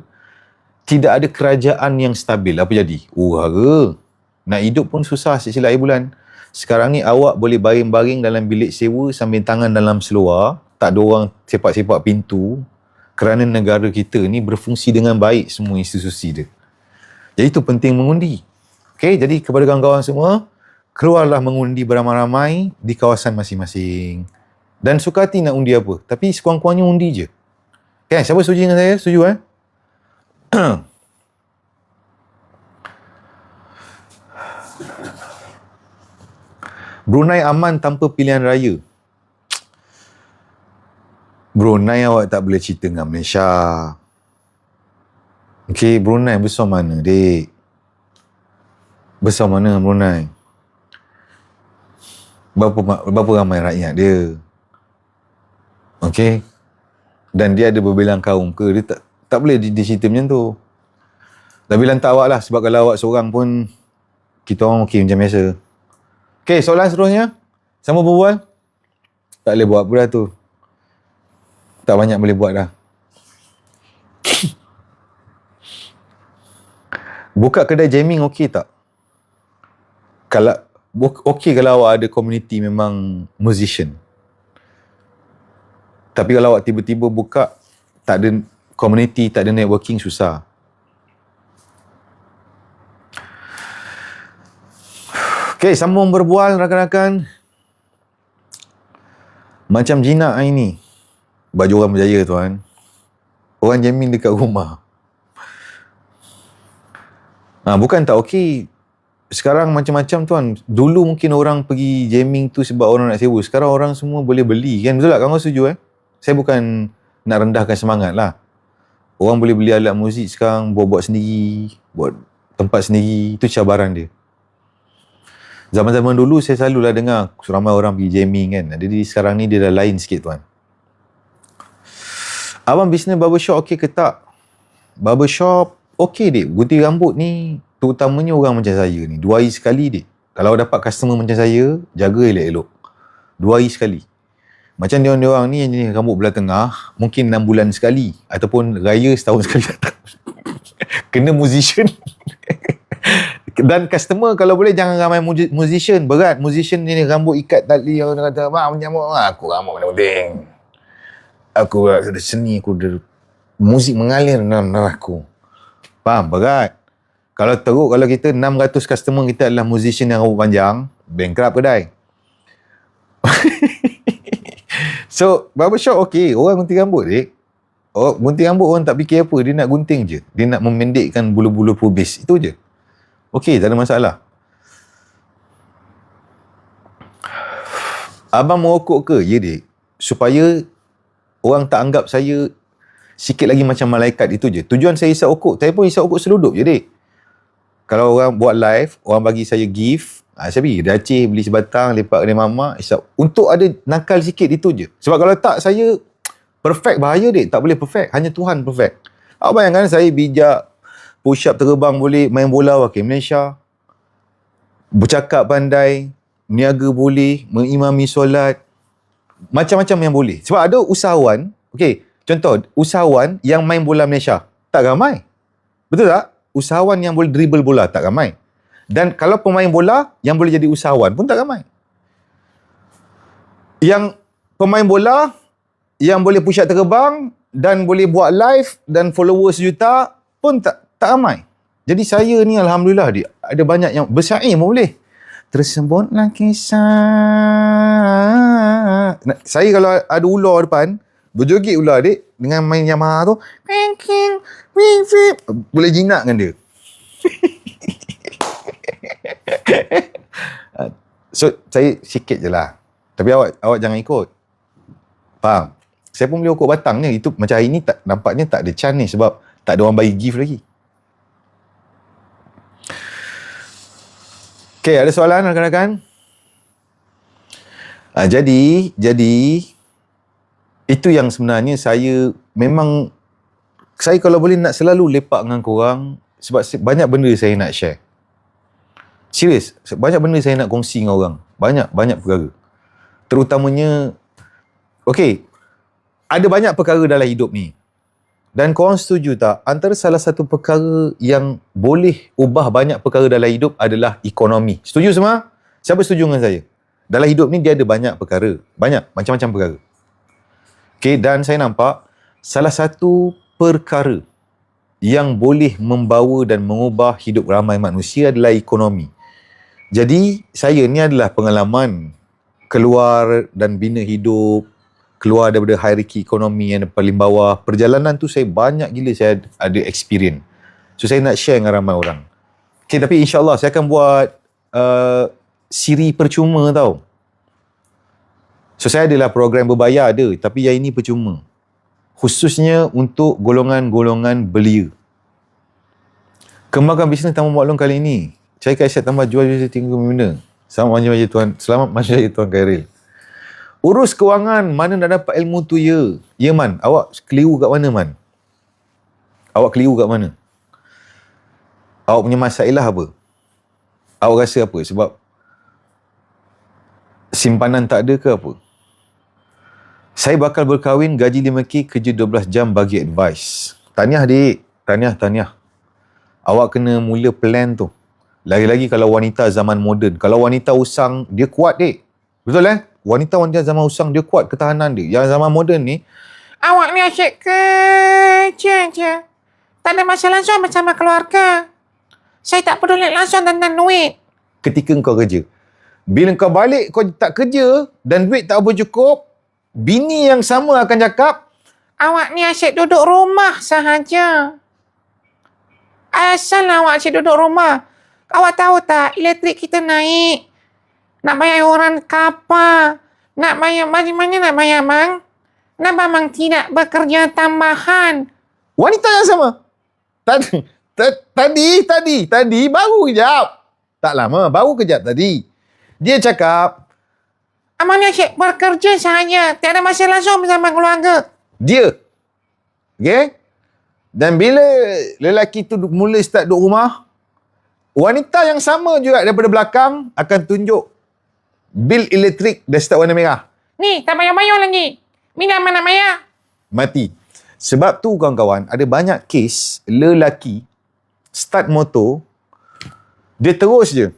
tidak ada kerajaan yang stabil? Apa jadi? Hara. Nak hidup pun susah silap air bulan. Sekarang ni awak boleh baring-baring dalam bilik sewa sambil tangan dalam seluar, tak ada orang sepak-sepak pintu kerana negara kita ni berfungsi dengan baik semua institusi dia. Jadi itu penting mengundi. Okay, jadi kepada kawan-kawan semua, keluarlah mengundi beramai-ramai di kawasan masing-masing. Dan suka hati nak undi apa. Tapi sekurang-kurangnya undi je. Okay, siapa setuju dengan saya? Setuju Brunei aman tanpa pilihan raya. Brunei awak tak boleh cerita dengan Malaysia. Okay, Brunei besar mana, dek? Besar mana Brunei? Berapa ramai rakyat dia? Okay? Dan dia ada berbilang kaum ke? Dia tak boleh dicerita macam tu. Tapi lantak awak lah. Sebab kalau awak seorang pun, kita orang okey macam biasa. Okay, soalan seterusnya. Sama berbual? Tak boleh buat apa dah tu. Tak banyak boleh buat dah. Buka kedai jamming okey tak? Kalau okey kalau awak ada community memang musician. Tapi kalau awak tiba-tiba buka, tak ada community, tak ada networking, susah. Okay, sambung berbual rakan-rakan. Macam jinak hari ni. Baju orang berjaya tuan. Orang jamming dekat rumah. Bukan tak okey. Sekarang macam-macam tuan. Dulu mungkin orang pergi jamming tu sebab orang nak sewa. Sekarang orang semua boleh beli kan. Betul tak? Kamu setuju Saya bukan nak rendahkan semangat lah. Orang boleh beli alat muzik sekarang, buat sendiri, buat tempat sendiri. Itu cabaran dia. Zaman-zaman dulu saya selalulah dengar ramai orang pergi jamming kan. Jadi sekarang ni dia dah lain sikit tuan. Abang bisnes barbershop okey ke tak? Barbershop okey dek. Gunting rambut ni terutamanya orang macam saya ni 2 hari sekali dek. Kalau dapat customer macam saya, jaga elok-elok. 2 hari sekali. Macam diorang ni yang jenis rambut belah tengah, mungkin 6 bulan sekali. Ataupun raya setahun sekali datang. Kena musician. Dan customer kalau boleh jangan ramai musician. Berat. Musician ni rambut ikat tali. Orang kata, mak menyambut. Aku rambut mana penting. Aku ada seni. Aku ada muzik mengalir dalam darah aku. Faham? Berat. Kalau teruk, kalau kita 600 customer kita adalah musician yang rambut panjang, bankrupt kedai. So, barbershop okey. Orang gunting rambut, dek. Gunting rambut orang tak fikir apa. Dia nak gunting je. Dia nak memendekkan bulu-bulu pubis. Itu je. Okey, tak ada masalah. Abang merokok ke? Ya, dek. Supaya orang tak anggap saya sikit lagi macam malaikat, itu je. Tujuan saya isap rokok. Saya pun isap rokok seludup je, dek. Kalau orang buat live, orang bagi saya gift, saya pergi dari Aceh beli sebatang, lepak kedai mamak, isap. Untuk ada nakal sikit, itu je. Sebab kalau tak, saya perfect bahaya, dek. Tak boleh perfect. Hanya Tuhan perfect. Awak bayangkan saya bijak, push up terbang boleh, main bola wakil Malaysia, bercakap pandai, meniaga boleh, mengimami solat, macam-macam yang boleh. Sebab ada usahawan, okey, contoh, usahawan yang main bola Malaysia, tak ramai. Betul tak? Usahawan yang boleh dribble bola, tak ramai. Dan kalau pemain bola, yang boleh jadi usahawan pun tak ramai. Yang pemain bola, yang boleh push up terbang, dan boleh buat live, dan followers 1 juta, pun tak ramai. Jadi saya ni Alhamdulillah, dia ada banyak yang bersyair pun boleh. Tersebutlah kisah. Saya kalau ada ular depan, berjoget ular, dek, dengan main Yamaha tu, boleh jinakkan dia. So, saya sikit je lah. Tapi awak jangan ikut. Faham? Saya pun beli rokok batang ni. Itu macam hari ni nampaknya tak ada chance ni sebab tak ada orang bagi gift lagi. Okay, ada soalan rakan-rakan? Jadi itu yang sebenarnya saya memang, saya kalau boleh nak selalu lepak dengan korang sebab banyak benda saya nak share. Serius, banyak benda saya nak kongsi dengan orang. Banyak perkara. Terutamanya, okay, ada banyak perkara dalam hidup ni. Dan korang setuju tak? Antara salah satu perkara yang boleh ubah banyak perkara dalam hidup adalah ekonomi. Setuju semua? Siapa setuju dengan saya? Dalam hidup ni dia ada banyak perkara. Banyak, macam-macam perkara. Okay, dan saya nampak salah satu perkara yang boleh membawa dan mengubah hidup ramai manusia adalah ekonomi. Jadi, saya ni adalah pengalaman keluar dan bina hidup, keluar daripada hierarki ekonomi yang paling bawah. Perjalanan tu saya banyak gila saya ada experience. So, saya nak share dengan ramai orang. Okay, tapi insyaAllah saya akan buat siri percuma tau. So, saya adalah program berbayar ada, tapi yang ini percuma. Khususnya untuk golongan-golongan belia. Kembangkan bisnes Tamu Maklum kali ini. Carikan aset tambah jual jual tinggal benda. Selamat manja Tuan Khairil. Urus kewangan, mana nak dapat ilmu tu ya? Ya Man, awak keliru kat mana Man? Awak keliru kat mana? Awak punya masalah apa? Awak rasa apa? Sebab simpanan tak ada ke apa? Saya bakal berkahwin, gaji 5K, kerja 12 jam, bagi advice. Tahniah dik, tahniah. Awak kena mula plan tu. Lagi-lagi kalau wanita zaman moden. Kalau wanita usang, dia kuat dik. Betul Wanita-wanita zaman usang, dia kuat ketahanan dia. Yang zaman moden ni, Awak ni asyik kerja je. Tak ada masalah langsung bersama keluarga. Saya tak peduli langsung tentang duit. ketika kau kerja. Bila kau balik, kau tak kerja dan duit tak bercukup, bini yang sama akan cakap, awak ni asyik duduk rumah sahaja. Asal awak asyik duduk rumah. Awak tahu tak, elektrik kita naik. Nak bayar orang kapal. Nak bayar, mana nak bayar, Bang? Kenapa Bang tidak bekerja tambahan? wanita yang sama. Tadi baru kejap. Tak lama, baru kejap tadi. Dia cakap, Abang ni asyik bekerja sahaja. Tiada masa langsung bersama keluarga. dia. Okay? Dan bila lelaki tu mula start duduk rumah, wanita yang sama juga daripada belakang akan tunjuk bil elektrik dah start warna merah. Ni, tak bayar-bayar lagi. Bila mana bayar? Mati. Sebab tu kawan-kawan, ada banyak kes lelaki start motor, dia terus je.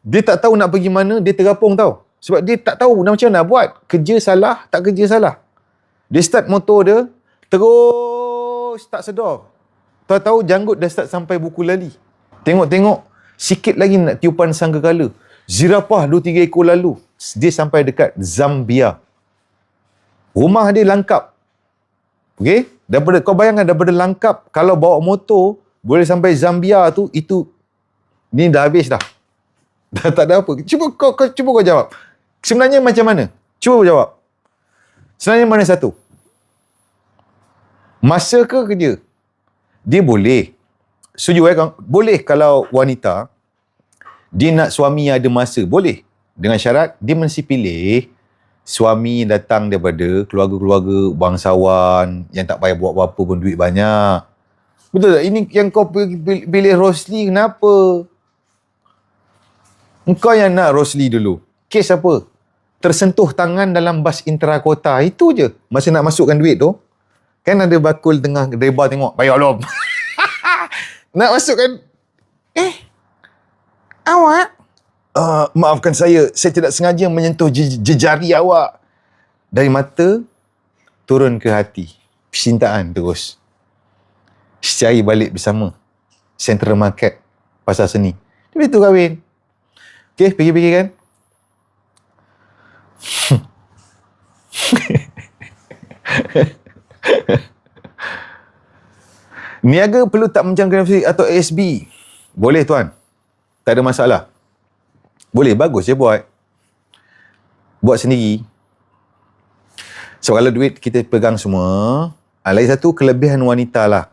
Dia tak tahu nak pergi mana, dia terapung tau. Sebab dia tak tahu macam mana nak buat. Kerja salah, tak kerja salah. Dia start motor dia, terus tak sedar. Tahu-tahu janggut dah start sampai buku lali. Tengok-tengok, sikit lagi nak tiupan sangkakala. Zirapah 2-3 ekor lalu. Dia sampai dekat Zambia. Rumah dia Langkap. Okay? Kau bayangkan daripada Langkap, kalau bawa motor, boleh sampai Zambia tu, itu, ni dah habis dah. Dah tak ada apa. Cuba kau jawab. Sebenarnya macam mana? Cuba jawab. Sebenarnya mana satu? Masa ke kerja? Dia boleh. Setuju kan? Boleh kalau wanita, dia nak suami yang ada masa. Boleh. Dengan syarat, dia mesti pilih suami yang datang daripada keluarga-keluarga bangsawan yang tak payah buat apa-apa pun duit banyak. Betul tak? Ini yang kau pilih Rosli, kenapa? Engkau yang nak Rosli dulu. Kes apa? Tersentuh tangan dalam bas intra-kota. Itu je. Masa nak masukkan duit tu, kan ada bakul tengah debar tengok. Bayar belum? Nak masukkan. Awak? Maafkan saya tidak sengaja menyentuh jejari awak. Dari mata, turun ke hati. Percintaan terus. Cari balik bersama. Central Market, Pasar Seni. Lepas tu kahwin. Okay, fikir-fikir kan? Niaga perlu tak mencangkan nafsi atau ASB? Boleh tuan. Tak ada masalah. Boleh, bagus je buat. Buat sendiri. So kalau duit kita pegang semua, lagi satu kelebihan wanita lah.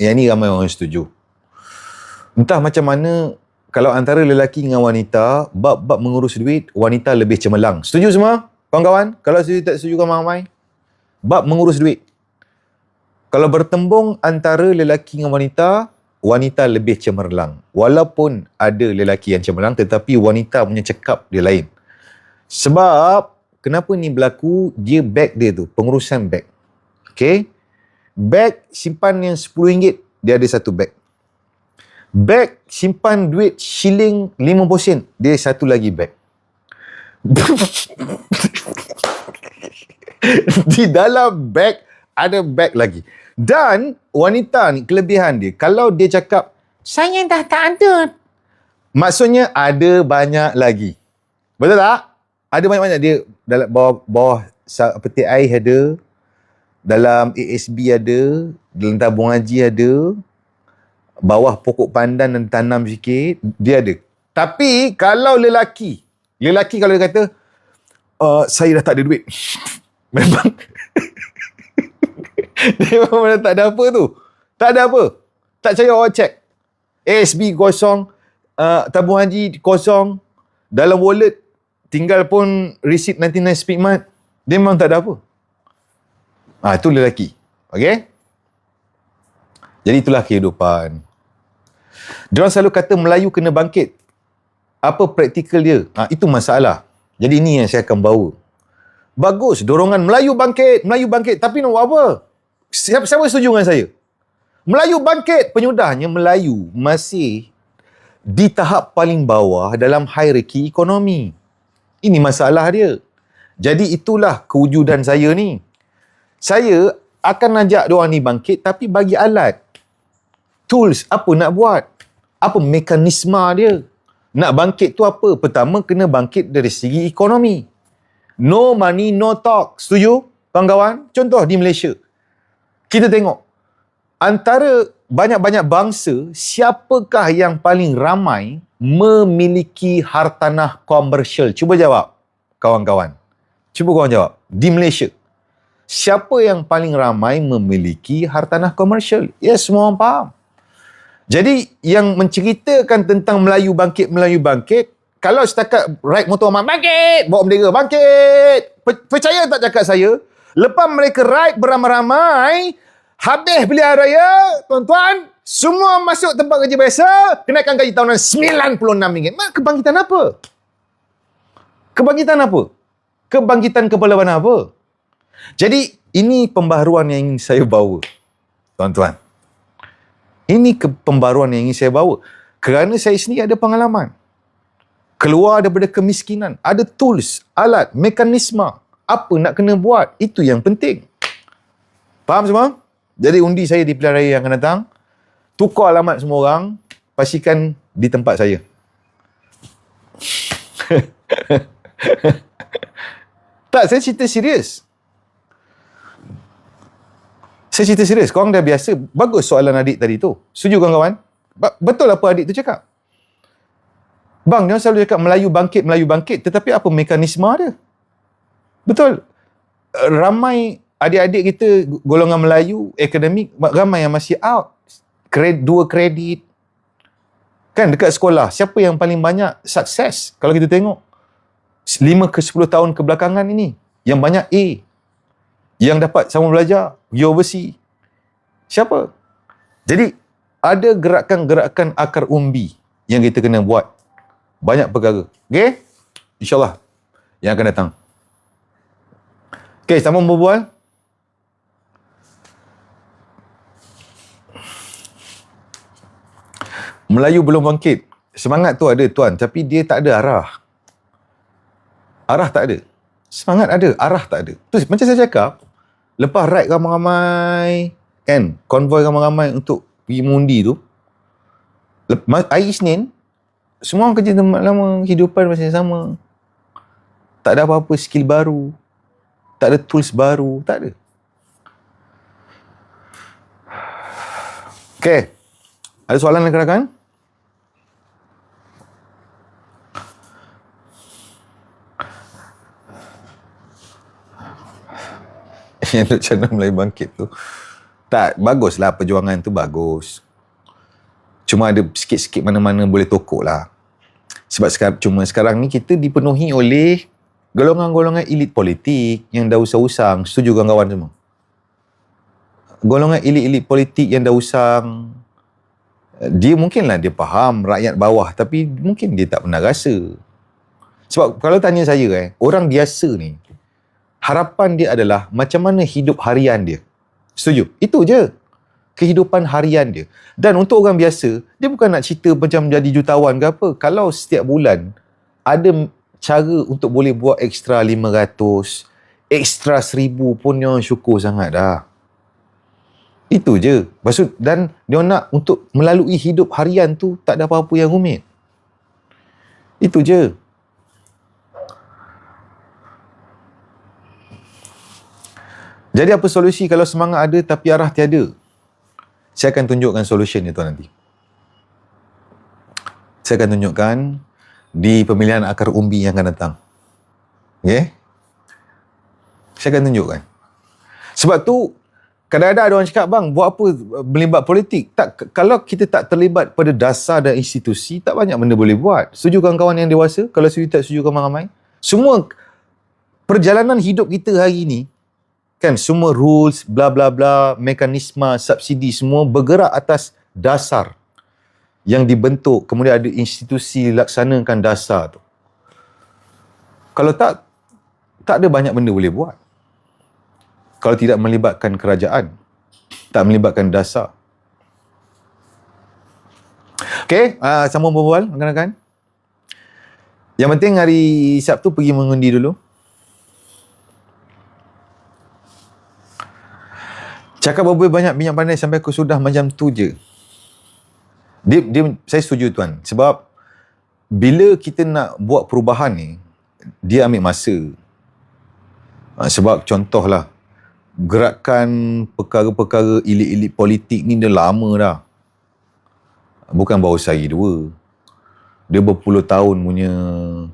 Yang ni ramai orang setuju. Entah macam mana, kalau antara lelaki dengan wanita, bab mengurus duit, wanita lebih cemerlang. Setuju semua? Kawan-kawan? Kalau setuju tak setuju ramai? Bab mengurus duit. Kalau bertembung antara lelaki dengan wanita, wanita lebih cemerlang. Walaupun ada lelaki yang cemerlang, tetapi wanita punya cekap dia lain. Sebab, kenapa ni berlaku? Dia beg dia tu, pengurusan beg. Okay? Beg simpan yang RM10, dia ada satu beg. Beg simpan duit shilling 50 sen, dia satu lagi beg. Di dalam beg ada beg lagi. Dan wanita ni kelebihan dia, kalau dia cakap, Saya dah tak ada. maksudnya ada banyak lagi. Betul tak? Ada banyak-banyak. Dia dalam bawah peti air ada, dalam ASB ada, dalam tabung haji ada, bawah pokok pandan dan tanam sikit, dia ada. Tapi kalau lelaki kalau dia kata, saya dah tak ada duit. Memang dia memang tak ada apa tu. Tak ada apa. Tak percaya orang check. ASB kosong, tabung haji kosong, dalam wallet tinggal pun receipt 99 Speedmart. Dia memang tak ada apa. Itu lelaki. Okay? Jadi itulah kehidupan. Diorang selalu kata Melayu kena bangkit. Apa praktikal dia? Itu masalah. Jadi ini yang saya akan bawa. Bagus, dorongan Melayu bangkit. Tapi nak buat apa? Siapa setuju dengan saya? Melayu bangkit. Penyudahnya Melayu masih di tahap paling bawah dalam hierarki ekonomi. Ini masalah dia. Jadi itulah kewujudan saya ni. Saya akan ajak diorang ni bangkit tapi bagi alat. Tools, apa nak buat? Apa mekanisme dia? Nak bangkit tu apa? Pertama, kena bangkit dari segi ekonomi. No money, no talk. Setuju, kawan-kawan? Contoh di Malaysia. Kita tengok. Antara banyak-banyak bangsa, siapakah yang paling ramai memiliki hartanah komersial? Cuba jawab, kawan-kawan. Cuba korang jawab. Di Malaysia. Siapa yang paling ramai memiliki hartanah komersial? Ya, semua orang faham. Jadi, yang menceritakan tentang Melayu bangkit, kalau setakat ride motor bangkit, bawa bendera bangkit. Percaya tak cakap saya? Lepas mereka ride beramai-ramai, habis pilihan raya, tuan-tuan, semua masuk tempat kerja biasa, kenaikan gaji tahunan RM96. Kebangkitan apa? Kebangkitan kepala mana apa? Jadi, ini pembaharuan yang ingin saya bawa, tuan-tuan. Ini pembaruan yang ingin saya bawa. Kerana saya sendiri ada pengalaman. Keluar daripada kemiskinan. Ada tools, alat, mekanisme. Apa nak kena buat. Itu yang penting. Faham semua? Jadi undi saya di pilihan raya yang akan datang. Tukar alamat semua orang. Pastikan di tempat saya. Tak, saya cerita serius. Korang dah biasa. Bagus soalan adik tadi tu. Setuju kawan-kawan? Betul apa adik tu cakap? Bang, dia selalu cakap Melayu bangkit. Tetapi apa mekanisme dia? Betul. Ramai adik-adik kita golongan Melayu, akademik, ramai yang masih out. 2 kredit. Kan dekat sekolah, siapa yang paling banyak sukses? Kalau kita tengok, 5 ke 10 tahun kebelakangan ini, yang banyak A. Yang dapat sama belajar, pergi overseas. Siapa? Jadi, ada gerakan-gerakan akar umbi yang kita kena buat. Banyak perkara. Okay? InsyaAllah. Yang akan datang. Okay, sama berbual. Melayu belum bangkit. Semangat tu ada, tuan. Tapi dia tak ada arah. Arah tak ada. Semangat ada, arah tak ada. Tu, macam saya cakap, lepas ride ramai-ramai, kan, konvoi ramai-ramai untuk pergi mengundi tu, hari Isnin, semua orang kerja tempat lama, kehidupan masih sama. Tak ada apa-apa skill baru. Tak ada tools baru. Tak ada. Okay. Ada soalan rakan-rakan? Yang channel Melayu bangkit tu. Tak, baguslah perjuangan tu bagus. Cuma ada sikit-sikit mana-mana boleh tokok lah. Sebab sekarang ni kita dipenuhi oleh golongan-golongan elit politik yang dah usang-usang. Setuju kawan-kawan semua? Golongan elit-elit politik yang dah usang, dia mungkinlah dia faham rakyat bawah, tapi mungkin dia tak pernah rasa. Sebab kalau tanya saya, orang biasa ni, harapan dia adalah macam mana hidup harian dia. Setuju? Itu je. Kehidupan harian dia. Dan untuk orang biasa, dia bukan nak cerita macam jadi jutawan ke apa. Kalau setiap bulan ada cara untuk boleh buat ekstra 500, ekstra 1000 pun yang syukur sangat dah. Itu je. Maksud, dan dia nak untuk melalui hidup harian tu tak ada apa-apa yang rumit. Itu je. Jadi apa solusi kalau semangat ada tapi arah tiada? Saya akan tunjukkan solution dia tuan nanti. Saya akan tunjukkan di pemilihan akar umbi yang akan datang. Okay? Saya akan tunjukkan. Sebab tu, kadang-kadang ada orang cakap, bang, buat apa melibat politik? Tak, kalau kita tak terlibat pada dasar dan institusi, tak banyak benda boleh buat. Setuju kawan-kawan yang dewasa? Kalau setuju tak setuju ramai-ramai? Semua perjalanan hidup kita hari ini, kan, semua rules, bla bla bla, mekanisme, subsidi, semua bergerak atas dasar yang dibentuk, kemudian ada institusi laksanakan dasar tu. Kalau tak ada banyak benda boleh buat. Kalau tidak melibatkan kerajaan, tak melibatkan dasar. Okey, sambung berbual, rakan-rakan. Yang penting hari Sabtu pergi mengundi dulu. Cakap berapa banyak minyak pandai sampai aku sudah macam tu je. Saya setuju tuan. Sebab bila kita nak buat perubahan ni, dia ambil masa. Sebab contohlah, gerakan perkara-perkara elit-elit politik ni dah lama dah. Bukan baru sehari dua. Dia berpuluh tahun punya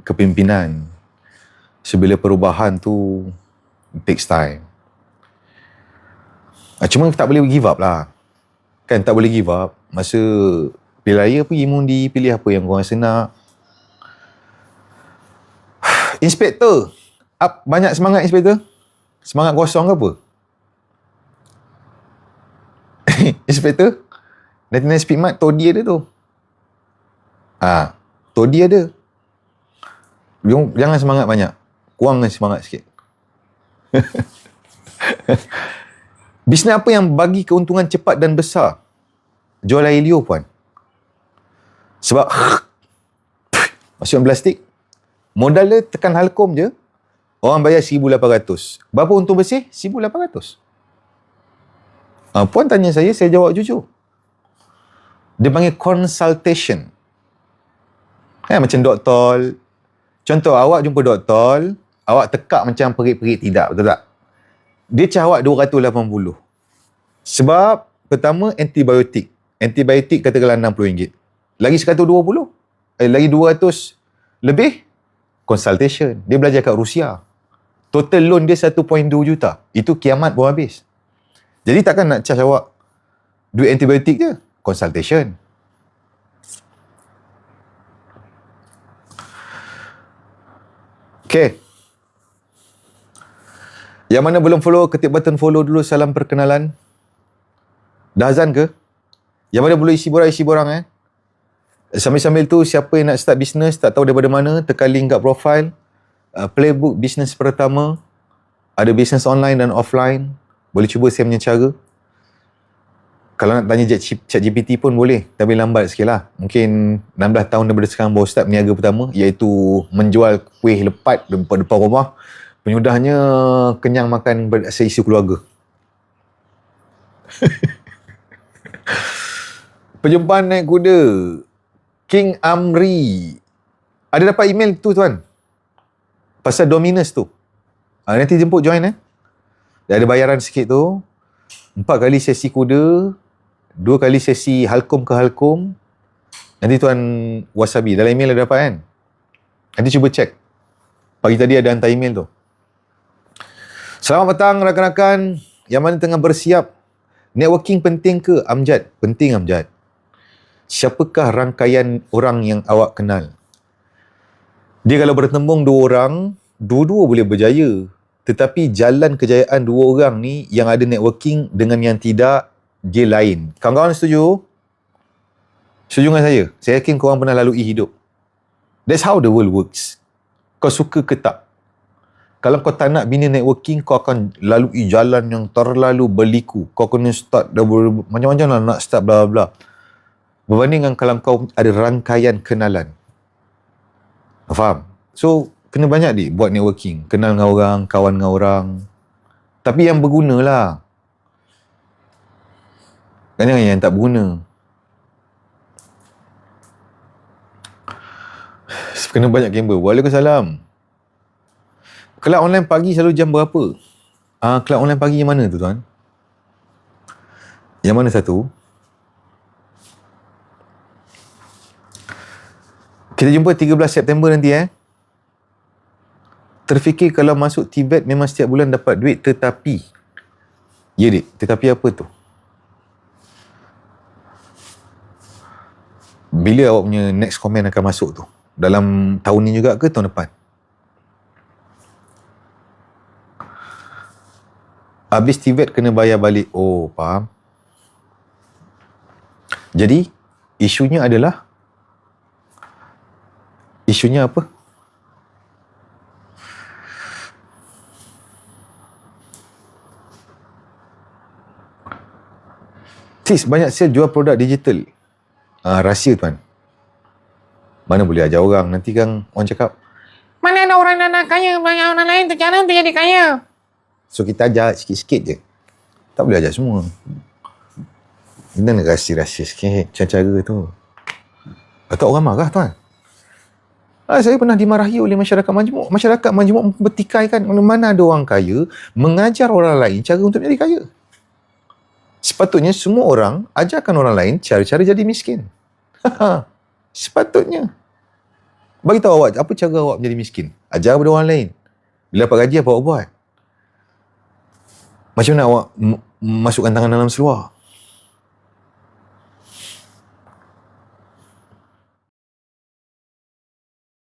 kepimpinan. Sebila perubahan tu, it takes time. Cuma tak boleh give up lah. Kan tak boleh give up. Masa pilihan raya pergi mengundi, pilih apa yang korang rasa nak. Inspektor. Banyak semangat inspektor? Semangat kosong ke apa? Inspektor? 99 Speed Mart, todi ada tu. Todi ada. Jangan semangat banyak. Kurangkan semangat sikit. Bisnes apa yang bagi keuntungan cepat dan besar? Jual air liur puan. Sebab masukkan plastik. Modal dia tekan halkom je. Orang bayar 1,800. Berapa untung bersih? 1,800. Puan tanya saya jawab jujur. Dia panggil consultation. Macam doktor. Contoh, awak jumpa doktor, awak tekak macam perit-perit tidak, betul tak? Dia cawak 280. Sebab pertama antibiotik. Antibiotik katakanlah RM60. Lagi 120. Lagi 200 lebih consultation. Dia belajar kat Rusia. Total loan dia 1.2 juta. Itu kiamat pun habis. Jadi takkan nak charge awak duit antibiotik je. Consultation. Okay. Yang mana belum follow, ketik button follow dulu, salam perkenalan. Dah azan ke? Yang mana boleh isi borang. Sambil-sambil tu, siapa yang nak start bisnes, tak tahu daripada mana, tekan link kat profile. Playbook bisnes pertama. Ada bisnes online dan offline. Boleh cuba saya punya cara. Kalau nak tanya ChatGPT pun boleh, tapi lambat sikit lah. Mungkin 16 tahun daripada sekarang baru start peniaga pertama, iaitu menjual kuih lepat depan rumah. Penyudahnya kenyang makan seisi keluarga. Perjumpaan naik kuda. King Amri. Ada dapat email tu tuan? Pasal Dominus tu. Nanti jemput join Dia ada bayaran sikit tu. 4 kali sesi kuda. 2 kali sesi halkom ke halkom. Nanti tuan wasabi. Dalam email ada dapat kan? Nanti cuba check. Pagi tadi ada hantar email tu. Selamat petang rakan-rakan yang mana tengah bersiap. Networking penting ke Amjad? Penting Amjad. Siapakah rangkaian orang yang awak kenal? Dia kalau bertembung 2 orang, dua-dua boleh berjaya. Tetapi jalan kejayaan 2 orang ni yang ada networking dengan yang tidak, dia lain. Kawan-kawan setuju? Setuju dengan saya? Saya yakin korang pernah lalui hidup. That's how the world works. Kau suka ke tak? Kalau kau tak nak bina networking, kau akan lalui jalan yang terlalu berliku. Kau kena start, macam-macam lah nak start bla bla. Berbanding dengan kalau kau ada rangkaian kenalan. Faham? So, kena banyak buat networking. Kenal dengan orang, kawan dengan orang. Tapi yang berguna lah. Kadang yang tak berguna. Kena banyak gamble. Waalaikumsalam. Kelab online pagi selalu jam berapa? Kelab online pagi yang mana tu tuan? Yang mana satu? Kita jumpa 13 September nanti Terfikir kalau masuk Tibet memang setiap bulan dapat duit tetapi. Ya dik, tetapi apa tu? Bila awak punya next comment akan masuk tu? Dalam tahun ni juga ke tahun depan? Habis Tibet kena bayar balik. Oh, faham. Jadi, isunya apa? Sis, banyak sale jual produk digital. Rahsia tuan. Mana boleh ajar orang. Nanti kan orang cakap, Mana ada orang nak kaya banyak orang lain tu cara untuk jadi kaya. so kita ajar sikit-sikit je. Tak boleh ajar semua. Kita nak rahsia-rahsia sikit. Cara-cara tu. Atau orang marah tuan. Saya pernah dimarahi oleh masyarakat majmuk. Masyarakat majmuk bertikaikan mana ada orang kaya mengajar orang lain cara untuk menjadi kaya. Sepatutnya semua orang ajarkan orang lain cara-cara jadi miskin. Sepatutnya. Bagi tahu awak, apa cara awak menjadi miskin? Ajar kepada orang lain. Bila dapat gaji, apa awak buat? Macam mana awak masukkan tangan dalam seluar?